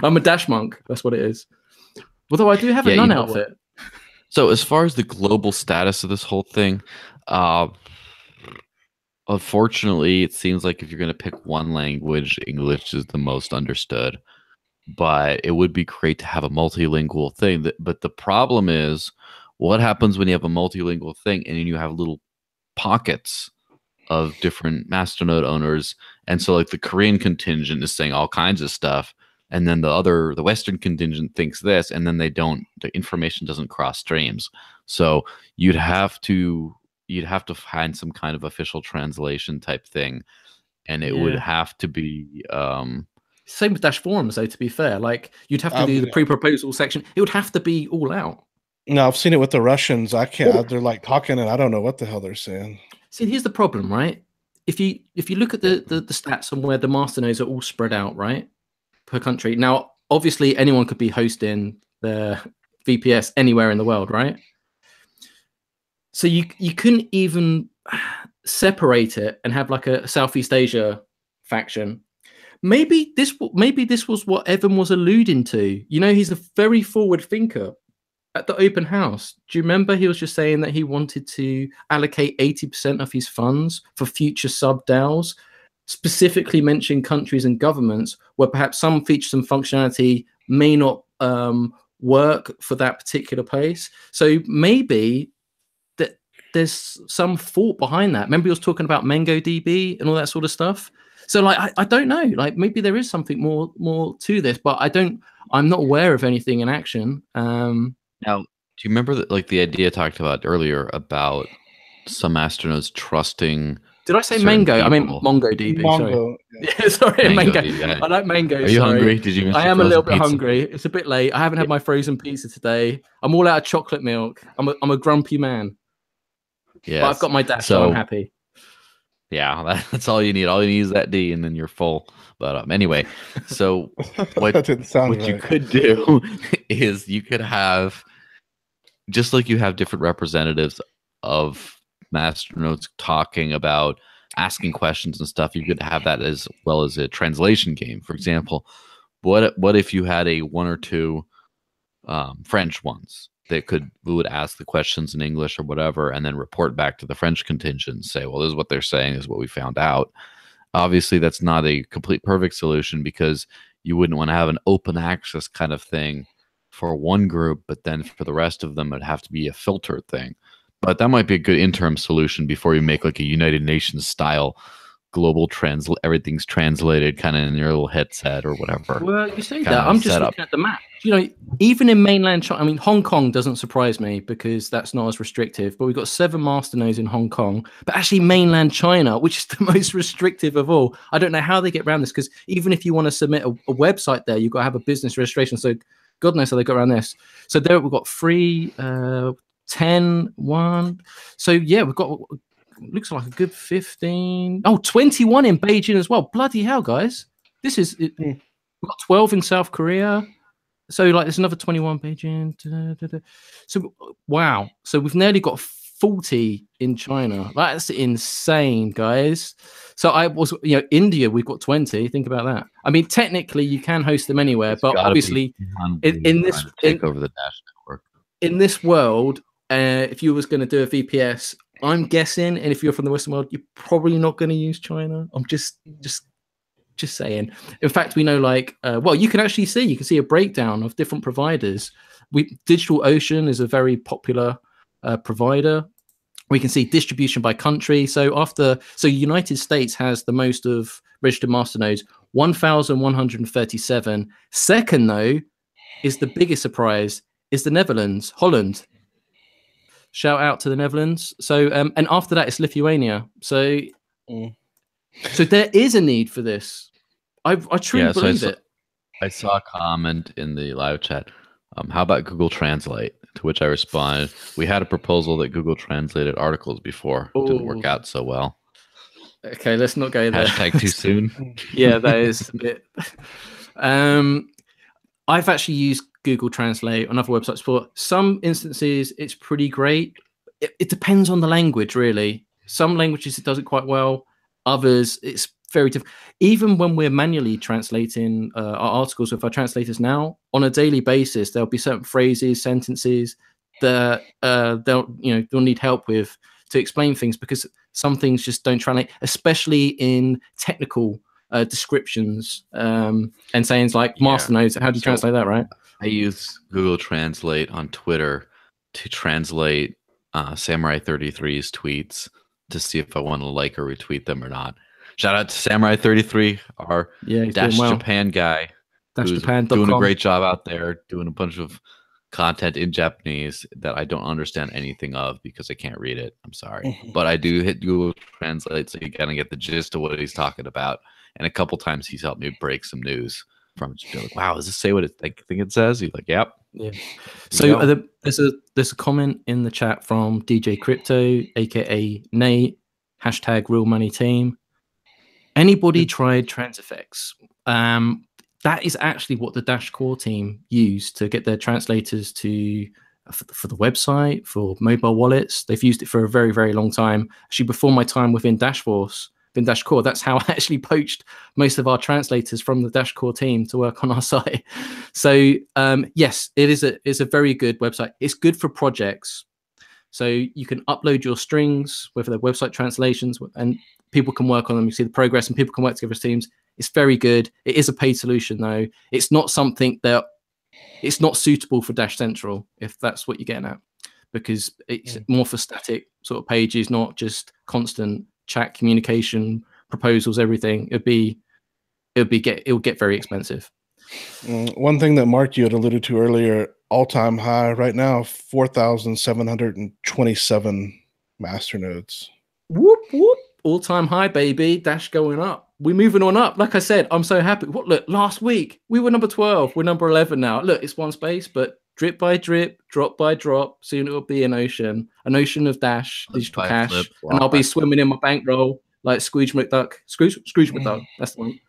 I'm a Dash monk. That's what it is. Although I do have a nun outfit. So as far as the global status of this whole thing, unfortunately, it seems like if you're going to pick one language, English is the most understood. But it would be great to have a multilingual thing. But the problem is, what happens when you have a multilingual thing and then you have little pockets of different Masternode owners, and so like the Korean contingent is saying all kinds of stuff, and then the Western contingent thinks this, and then the information doesn't cross streams. So you'd have to find some kind of official translation type thing, and it would have to be same with Dash forums, though. To be fair, like you'd have to do the pre-proposal section. It would have to be all out. No, I've seen it with the Russians. I can't. They're like talking, and I don't know what the hell they're saying. See, here's the problem, right? If you look at the stats on where the masternodes are all spread out, right, per country. Now, obviously, anyone could be hosting the VPS anywhere in the world, right? So you couldn't even separate it and have like a Southeast Asia faction. Maybe this was what Evan was alluding to. You know, he's a very forward thinker. At the open house, do you remember he was just saying that he wanted to allocate 80% of his funds for future sub DAOs, specifically mention countries and governments where perhaps some features and functionality may not work for that particular place. So maybe that there's some thought behind that. Remember he was talking about MongoDB and all that sort of stuff. So like I don't know, like maybe there is something more to this, but I'm not aware of anything in action. Now, do you remember that, like the idea I talked about earlier about some Masternodes trusting? Did I say Mango? I mean MongoDB. Mongo, sorry, sorry, Mango. I like Mango. Are you hungry? Did you? I am a little bit hungry. It's a bit late. I haven't had my frozen pizza today. I'm all out of chocolate milk. I'm a grumpy man. Yeah, but I've got my Dash, so I'm happy. Yeah, that's all you need. All you need is that D, and then you're full. But anyway, so what you could do is you could have, just like you have different representatives of Masternodes talking about asking questions and stuff, you could have that as well as a translation game. For example, what if you had a one or two French ones that would ask the questions in English or whatever, and then report back to the French contingent and say, well, this is what they're saying, this is what we found out. Obviously, that's not a complete perfect solution because you wouldn't want to have an open access kind of thing for one group, but then for the rest of them, it'd have to be a filtered thing. But that might be a good interim solution before you make like a United Nations style global everything's translated kind of in your little headset or whatever. Well, you say that. I'm just looking at the map. You know, even in mainland China, I mean, Hong Kong doesn't surprise me because that's not as restrictive, but we've got 7 masternodes in Hong Kong, but actually mainland China, which is the most restrictive of all. I don't know how they get around this because even if you want to submit a website there, you've got to have a business registration. So God knows how they got around this. So there we've got 3, 10, 1. So yeah, we've got, looks like a good 15. Oh, 21 in Beijing as well. Bloody hell, guys. This is it. We've got 12 in South Korea. So like there's another 21 Beijing. So wow. So we've nearly got 40 in China. That's insane, guys. So India, we've got 20. Think about that. I mean, technically you can host them anywhere, but obviously in this take over the Dash network. In this world, if you was going to do a VPS, I'm guessing, and if you're from the Western world, you're probably not going to use China. I'm just saying. In fact, we know, like, you can actually see, a breakdown of different providers. DigitalOcean is a very popular provider. We can see distribution by country. So United States has the most of registered masternodes, 1,137. Second, though, is the biggest surprise, is the Netherlands, Holland. Shout out to the Netherlands. So, and after that, it's Lithuania. So, so there is a need for this. I truly believe it. I saw a comment in the live chat. How about Google Translate? To which I responded, we had a proposal that Google translated articles before. It didn't work out so well. Okay, let's not go there. Hashtag too soon. Yeah, that is a bit. I've actually used Google Translate on other websites for some instances. It's pretty great. It depends on the language, really. Some languages it does it quite well. Others it's very difficult. Even when we're manually translating our articles with our translators now, on a daily basis, there'll be certain phrases, sentences that they'll need help with to explain things because some things just don't translate, especially in technical descriptions and sayings like masternodes. How do you translate that, right? I use Google Translate on Twitter to translate Samurai 33's tweets to see if I want to like or retweet them or not. Shout out to Samurai33, our he's Dash doing well. Japan guy, who's DashJapan.com. doing a great job out there, doing a bunch of content in Japanese that I don't understand anything of because I can't read it. I'm sorry. But I do hit Google Translate, so you kind of get the gist of what he's talking about. And a couple times he's helped me break some news from it. Like, wow, does this say what I think it says? He's like, yep. Yeah. So there's a comment in the chat from DJ Crypto, aka Nate, hashtag Real Money Team. Anybody tried Transifex? That is actually what the Dash Core team used to get their translators to for the website, for mobile wallets. They've used it for a very, very long time. Actually, before my time within Dashforce, within Dash Core, that's how I actually poached most of our translators from the Dash Core team to work on our site. So yes, it's a very good website. It's good for projects. So you can upload your strings, whether they're website translations, and people can work on them. You see the progress, and people can work together as teams. It's very good. It is a paid solution, though. It's not something that it's not suitable for Dash Central, if that's what you're getting at, because it's more for static sort of pages, not just constant chat communication, proposals, everything. It'll get very expensive. One thing that Mark, you had alluded to earlier, all-time high right now, 4,727 masternodes. Whoop whoop! All-time high, baby. Dash going up. We're moving on up. Like I said, I'm so happy. Look, last week we were number 12. We're number 11 now. Look, it's one space, but drip by drip, drop by drop. Soon it will be an ocean of Dash digital cash, and I'll be swimming in my bankroll like Scrooge McDuck. Scrooge McDuck. That's the one.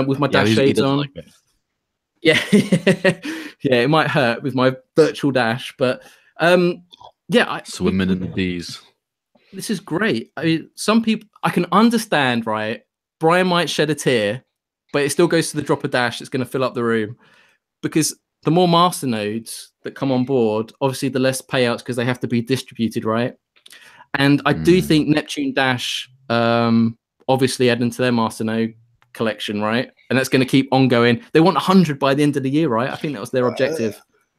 With my Dash shades on. Like yeah, yeah, it might hurt with my virtual Dash, but swimming in the bees. This is great. I mean, some people I can understand, right? Brian might shed a tear, but it still goes to the drop of Dash. It's going to fill up the room, because the more masternodes that come on board, obviously the less payouts, because they have to be distributed, right? And I do think Neptune Dash, obviously adding to their masternode collection, right? And that's going to keep on going. They want 100 by the end of the year, right? I think that was their objective.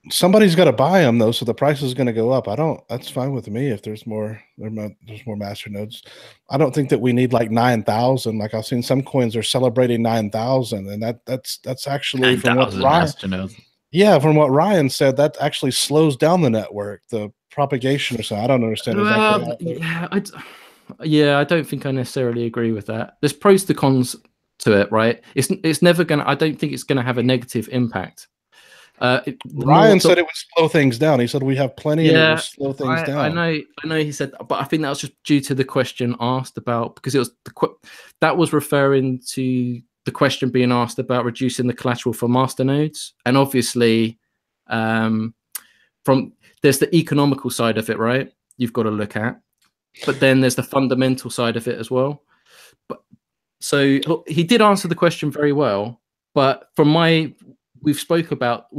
Somebody's got to buy them though, so the price is going to go up. That's fine with me if there's more masternodes. I don't think that we need like 9,000. Like I've seen some coins are celebrating 9,000, and that's actually from what Ryan, from what Ryan said, that actually slows down the network, the propagation or something. I don't understand exactly. I don't think I necessarily agree with that. There's pros to cons to it, right? It's never gonna. I don't think it's gonna have a negative impact. Ryan said it would slow things down. He said we have plenty, and it will slow things down. I know. He said, but I think that was just due to the question asked about, because it was that was referring to the question being asked about reducing the collateral for masternodes, and obviously, there's the economical side of it, right? You've got to look at, but then there's the fundamental side of it as well. But so he did answer the question very well, but from we've spoken about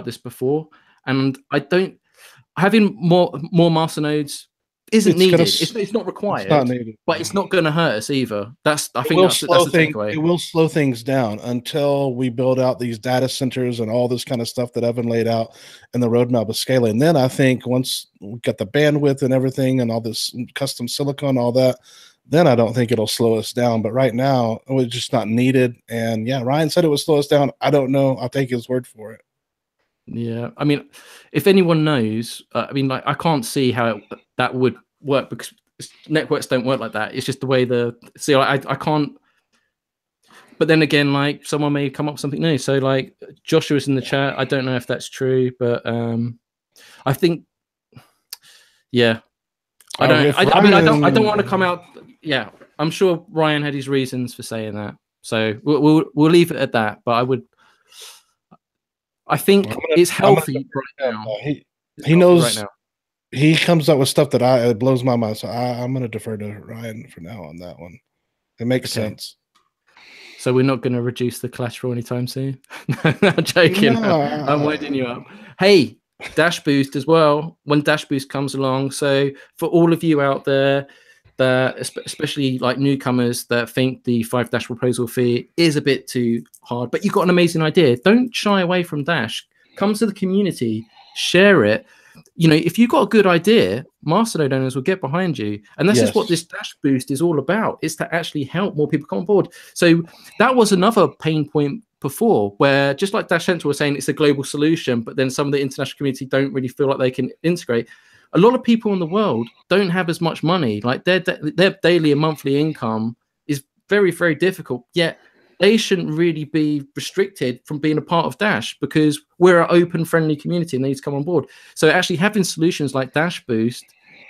this before, and having more masternodes isn't needed. It's not required. It's not needed, but it's not going to hurt us either. That's the takeaway. It will slow things down until we build out these data centers and all this kind of stuff that Evan laid out in the roadmap of scaling. Then I think once we got the bandwidth and everything and all this custom silicon, all that, then I don't think it'll slow us down. But right now, it's just not needed. And yeah, Ryan said it would slow us down. I don't know. I'll take his word for it. Yeah, I mean, if anyone knows, I can't see how that would work, because networks don't work like that. It's just the way I can't. But then again, like, someone may come up with something new. So like Joshua's in the chat. I don't know if that's true, but I think, yeah, I don't want to come out. Yeah, I'm sure Ryan had his reasons for saying that. So we'll leave it at that. But I think it's healthy right now. He knows right now. He comes up with stuff that it blows my mind. So I'm going to defer to Ryan for now on that one. It makes sense. So we're not going to reduce the collateral anytime soon. I'm joking. No. I'm winding you up. Hey, Dash Boost as well. When Dash Boost comes along, so for all of you out there, that especially like newcomers that think the 5 Dash proposal fee is a bit too hard, but you've got an amazing idea, don't shy away from Dash. Come to the community, share it. if you've got a good idea, Masternode owners will get behind you. And this is what this Dash boost is all about, is to actually help more people come on board. So that was another pain point before, where just like Dash Central was saying, it's a global solution, but then some of the international community don't really feel like they can integrate. A lot of people in the world don't have as much money. Like their daily and monthly income is very, very difficult. Yet they shouldn't really be restricted from being a part of Dash, because we're an open, friendly community and they need to come on board. So actually having solutions like Dash Boost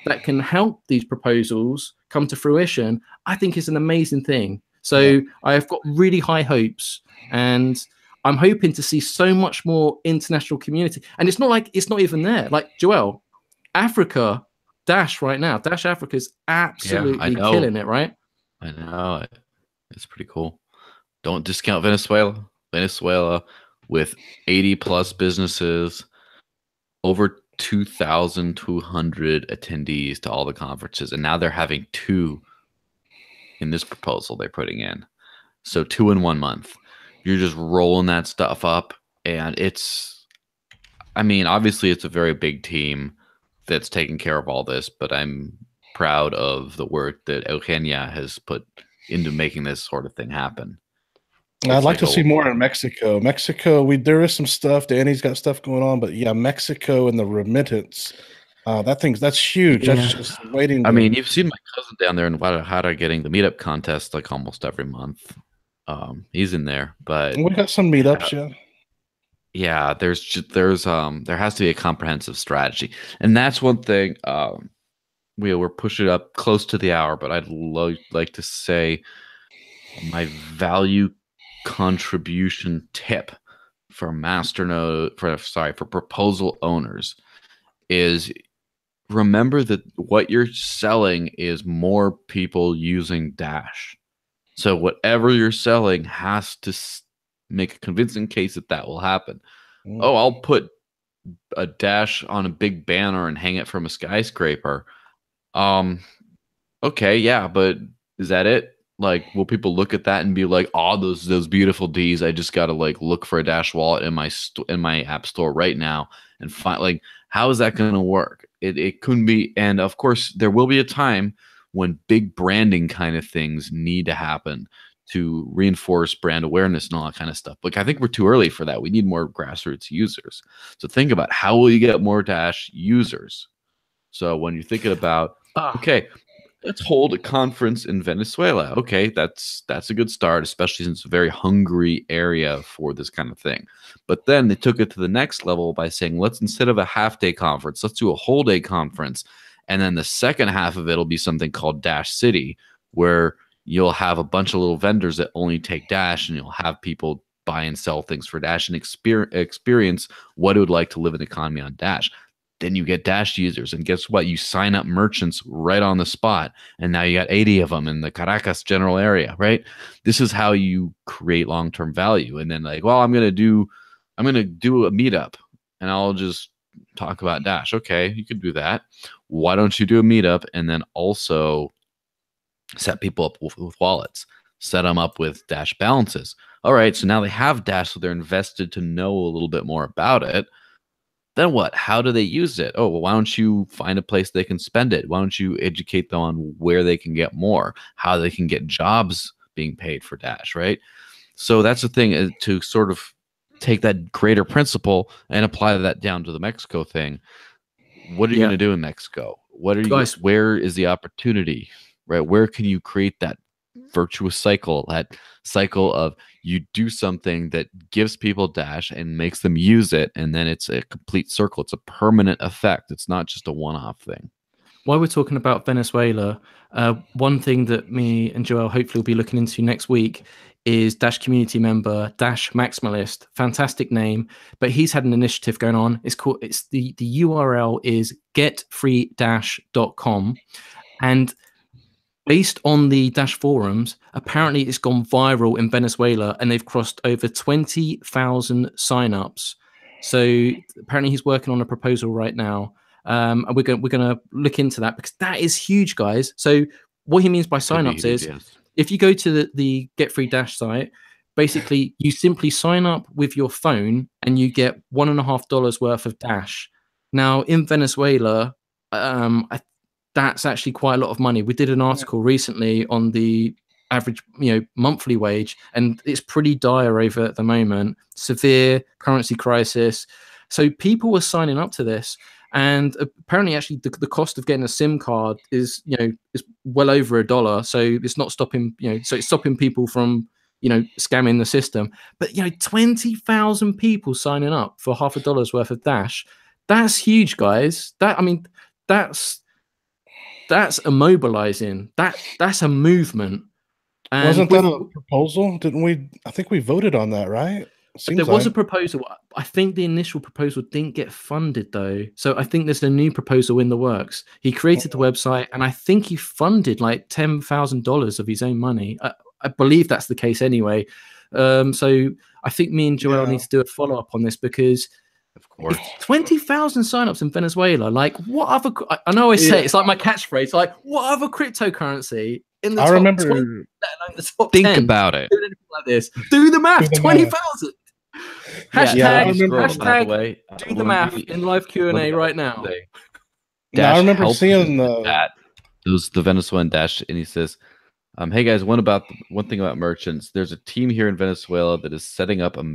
that can help these proposals come to fruition, I think is an amazing thing. So I've got really high hopes, and I'm hoping to see so much more international community. And it's not like it's not even there. Like Joel, Africa, Dash right now, Dash Africa is absolutely killing it, right? I know. It's pretty cool. Don't discount Venezuela. Venezuela with 80 plus businesses, over 2,200 attendees to all the conferences. And now they're having 2 in this proposal they're putting in. So 2 in 1 month. You're just rolling that stuff up. And obviously it's a very big team that's taking care of all this, but I'm proud of the work that Eugenia has put into making this sort of thing happen. I'd like to see more in Mexico. There is some stuff. Danny's got stuff going on, but Mexico and the remittance, that's huge. Yeah. That's just waiting. You've seen my cousin down there in Guadalajara getting the meetup contest like almost every month. He's in there, but we got some meetups. Yeah, there has to be a comprehensive strategy, and that's one thing. We're pushing up close to the hour, but I'd like to say my value contribution tip for Masternode for proposal owners is remember that what you're selling is more people using Dash. So whatever you're selling has to make a convincing case that will happen. Oh, I'll put a Dash on a big banner and hang it from a skyscraper. Okay, yeah, but is that it? Like, will people look at that and be like, "Oh, those beautiful Ds. I just gotta look for a Dash wallet in my app store right now and find how is that going to work?" It couldn't be. And of course, there will be a time when big branding kind of things need to happen to reinforce brand awareness and all that kind of stuff. I think we're too early for that. We need more grassroots users. So think about how will you get more Dash users? So when you're thinking about, okay, let's hold a conference in Venezuela. Okay, that's a good start, especially since it's a very hungry area for this kind of thing. But then they took it to the next level by saying, let's, instead of a half-day conference, let's do a whole-day conference. And then the second half of it will be something called Dash City, where you'll have a bunch of little vendors that only take Dash, and you'll have people buy and sell things for Dash and experience what it would like to live an economy on Dash. Then you get Dash users, and guess what? You sign up merchants right on the spot, and now you got 80 of them in the Caracas general area, right? This is how you create long-term value. And then I'm gonna do a meetup, and I'll just talk about Dash. Okay, you could do that. Why don't you do a meetup and then also set people up with wallets, set them up with Dash balances? All right, so now they have Dash, so they're invested to know a little bit more about it. Then what? How do they use it? Oh, well, why don't you find a place they can spend it? Why don't you educate them on where they can get more, how they can get jobs being paid for Dash, right? So that's the thing, is to sort of take that greater principle and apply that down to the Mexico thing. What are you going to do in Mexico? Where is the opportunity, right? Where can you create that virtuous cycle, that cycle of you do something that gives people Dash and makes them use it, and then it's a complete circle. It's a permanent effect. It's not just a one-off thing. While we're talking about Venezuela, one thing that me and Joel hopefully will be looking into next week is Dash community member Dash Maximalist. Fantastic name, but he's had an initiative going on. It's the URL is getfreedash.com, and based on the Dash forums, apparently it's gone viral in Venezuela, and they've crossed over 20,000 signups. So apparently he's working on a proposal right now, and we're going to look into that, because that is huge, guys. So what he means by signups is, if you go to the Get Free Dash site, basically you simply sign up with your phone and you get $1.50 worth of Dash. Now in Venezuela, that's actually quite a lot of money. We did an article recently on the average, monthly wage, and it's pretty dire over at the moment. Severe currency crisis. So people were signing up to this, and apparently, actually, the cost of getting a SIM card is well over $1. So it's not stopping, so it's stopping people from scamming the system. But 20,000 people signing up for $50 worth of Dash. That's huge, guys. That's immobilizing. That's a movement. And wasn't that a proposal? Didn't we? I think we voted on that, right? There was a proposal. I think the initial proposal didn't get funded, though. So I think there's a new proposal in the works. He created the website, and I think he funded like $10,000 of his own money. I believe that's the case anyway. So I think me and Joel need to do a follow-up on this, because of course, 20,000 signups in Venezuela. Like, what other? I know I say it's like my catchphrase. Like, what other cryptocurrency in the top 20, let alone the top 10, about it. Doing anything like this. Do the math. 20,000. Hashtag do the math in live Q&A right now. I remember seeing the Venezuelan Dash, and he says, hey guys, one thing about merchants. There's a team here in Venezuela that is setting up a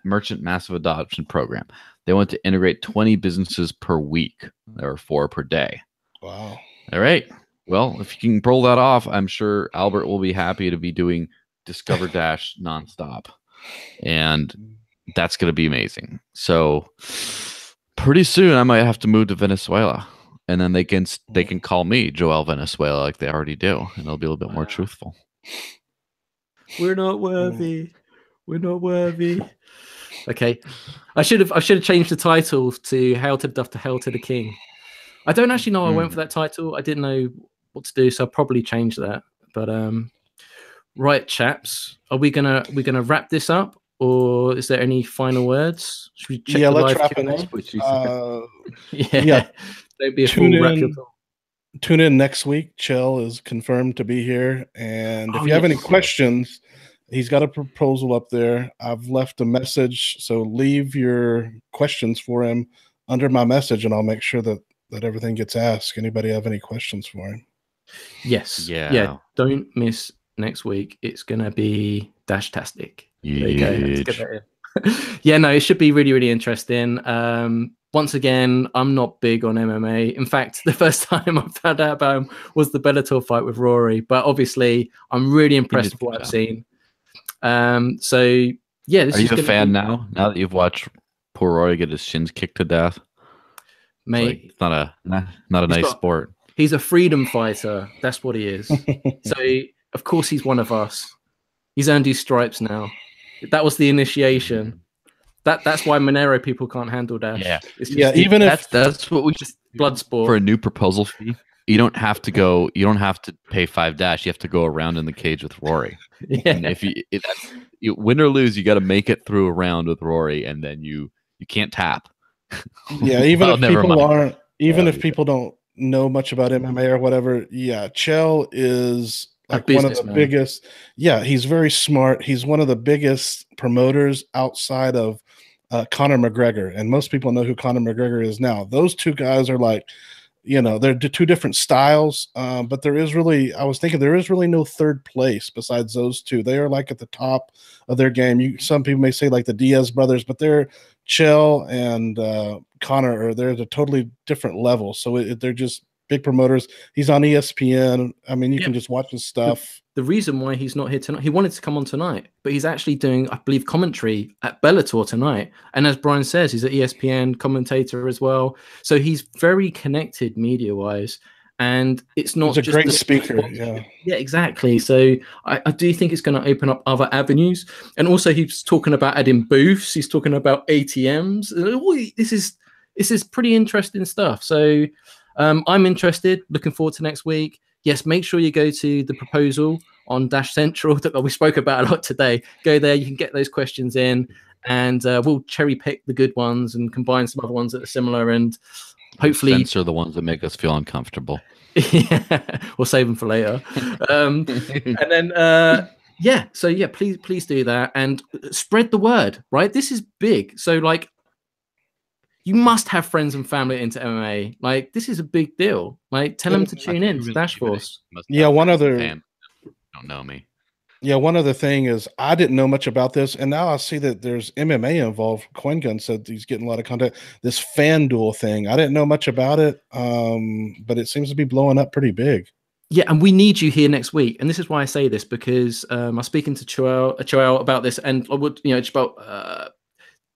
merchant massive adoption program. They want to integrate 20 businesses per week. There are 4 per day. Wow. All right. Well, if you can pull that off, I'm sure Albert will be happy to be doing Discover Dash nonstop. And that's going to be amazing. So pretty soon I might have to move to Venezuela, and then they can call me Joel Venezuela like they already do, and it'll be a little bit more truthful. We're not worthy. We're not worthy. Okay. I should have changed the title to Hail to the Duff to Hail to the King. I don't actually know I went for that title. I didn't know what to do, so I'll probably change that. But right, chaps, are we gonna wrap this up? Or is there any final words? Should we check the let's live wrap Q&A? it up. Don't be a fool. Tune in next week. Chell is confirmed to be here. And if you have any questions, he's got a proposal up there. I've left a message. So leave your questions for him under my message, and I'll make sure that everything gets asked. Anybody have any questions for him? Yes. Yeah. Don't miss next week. It's going to be Dash-tastic. There you go. Let's get that in. No, it should be really, really interesting. Once again, I'm not big on MMA. In fact, the first time I found out about him was the Bellator fight with Rory. But obviously, I'm really impressed with what I've seen. This Are you a fan now that you've watched poor Rory get his shins kicked to death? Mate, it's not a nice sport. He's a freedom fighter. That's what he is. So, of course, he's one of us. He's earned his stripes now. That was the initiation. That's why Monero people can't handle Dash. Yeah, even if that's what we just blood sport for a new proposal fee. You don't have to go. You don't have to pay 5 Dash. You have to go around in the cage with Rory. And if you win or lose, you got to make it through a round with Rory, and then you can't tap. Yeah, even if people don't know much about MMA or whatever. Yeah, Chell is like one of the biggest. Yeah, he's very smart. He's one of the biggest promoters outside of Conor McGregor, and most people know who Conor McGregor is now. Those two guys are like, they're two different styles, but there is really no third place besides those two. They are like at the top of their game. Some people may say like the Diaz brothers, but they're Chell and Conor they're at a totally different level. So they're just big promoters. He's on ESPN. I mean, you can just watch his stuff. The reason why he's not here tonight, he wanted to come on tonight, but he's actually doing, I believe, commentary at Bellator tonight. And as Brian says, he's an ESPN commentator as well. So he's very connected media-wise. And it's not he's a great speaker. Yeah, exactly. So I do think it's going to open up other avenues. And also he's talking about adding booths. He's talking about ATMs. This is pretty interesting stuff. So I'm interested, looking forward to next week. Yes, make sure you go to the proposal on Dash Central that we spoke about a lot today. Go there, you can get those questions in, and we'll cherry pick the good ones and combine some other ones that are similar, and hopefully censor the ones that make us feel uncomfortable. Yeah, we'll save them for later. And then please do that and spread the word. Right, this is big. So like, you must have friends and family into MMA. Like, this is a big deal. Like, tell them to tune in to Dash Force. Yeah, one other don't know me. Yeah, one other thing is I didn't know much about this, and now I see that there's MMA involved. CoinGun said he's getting a lot of content. This FanDuel thing, I didn't know much about it, but it seems to be blowing up pretty big. Yeah, and we need you here next week. And this is why I say this, because I was speaking to Choel about this, and I would, just about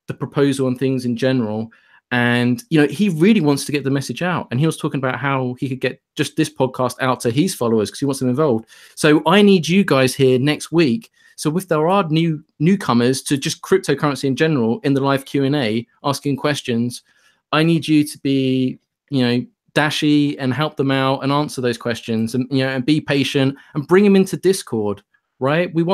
the proposal and things in general. And he really wants to get the message out, and he was talking about how he could get just this podcast out to his followers because he wants them involved. So I need you guys here next week. So if there are newcomers to just cryptocurrency in general in the live Q&A asking questions, I need you to be dashy and help them out and answer those questions, and and be patient and bring them into Discord. Right? We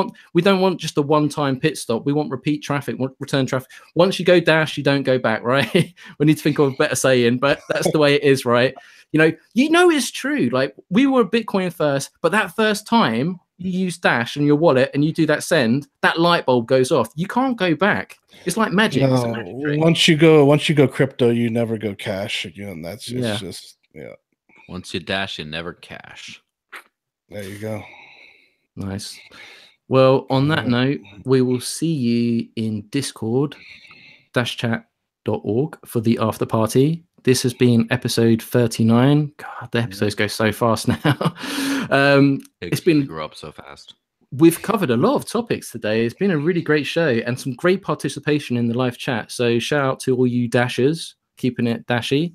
don't want just a one-time pit stop. We want repeat traffic, return traffic. Once you go Dash, you don't go back, right? We need to think of a better saying, but that's the way it is, right? It's true. Like, we were Bitcoin first, but that first time you use Dash in your wallet and you do that send, that light bulb goes off. You can't go back. It's like magic. No, it's a magic trick. Once you go crypto, you never go cash again. That's just Once you dash, you never cash. There you go. Nice. Well, on that note, we will see you in Discord, dashchat.org, for the after party. This has been episode 39. God, the episodes go so fast now. It's been grow up so fast. We've covered a lot of topics today. It's been a really great show and some great participation in the live chat. So shout out to all you dashers, keeping it dashy.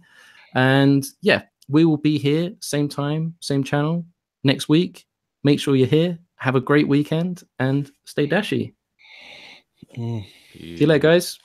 And yeah, we will be here, same time, same channel next week. Make sure you're here. Have a great weekend and stay dashy. See you later, guys.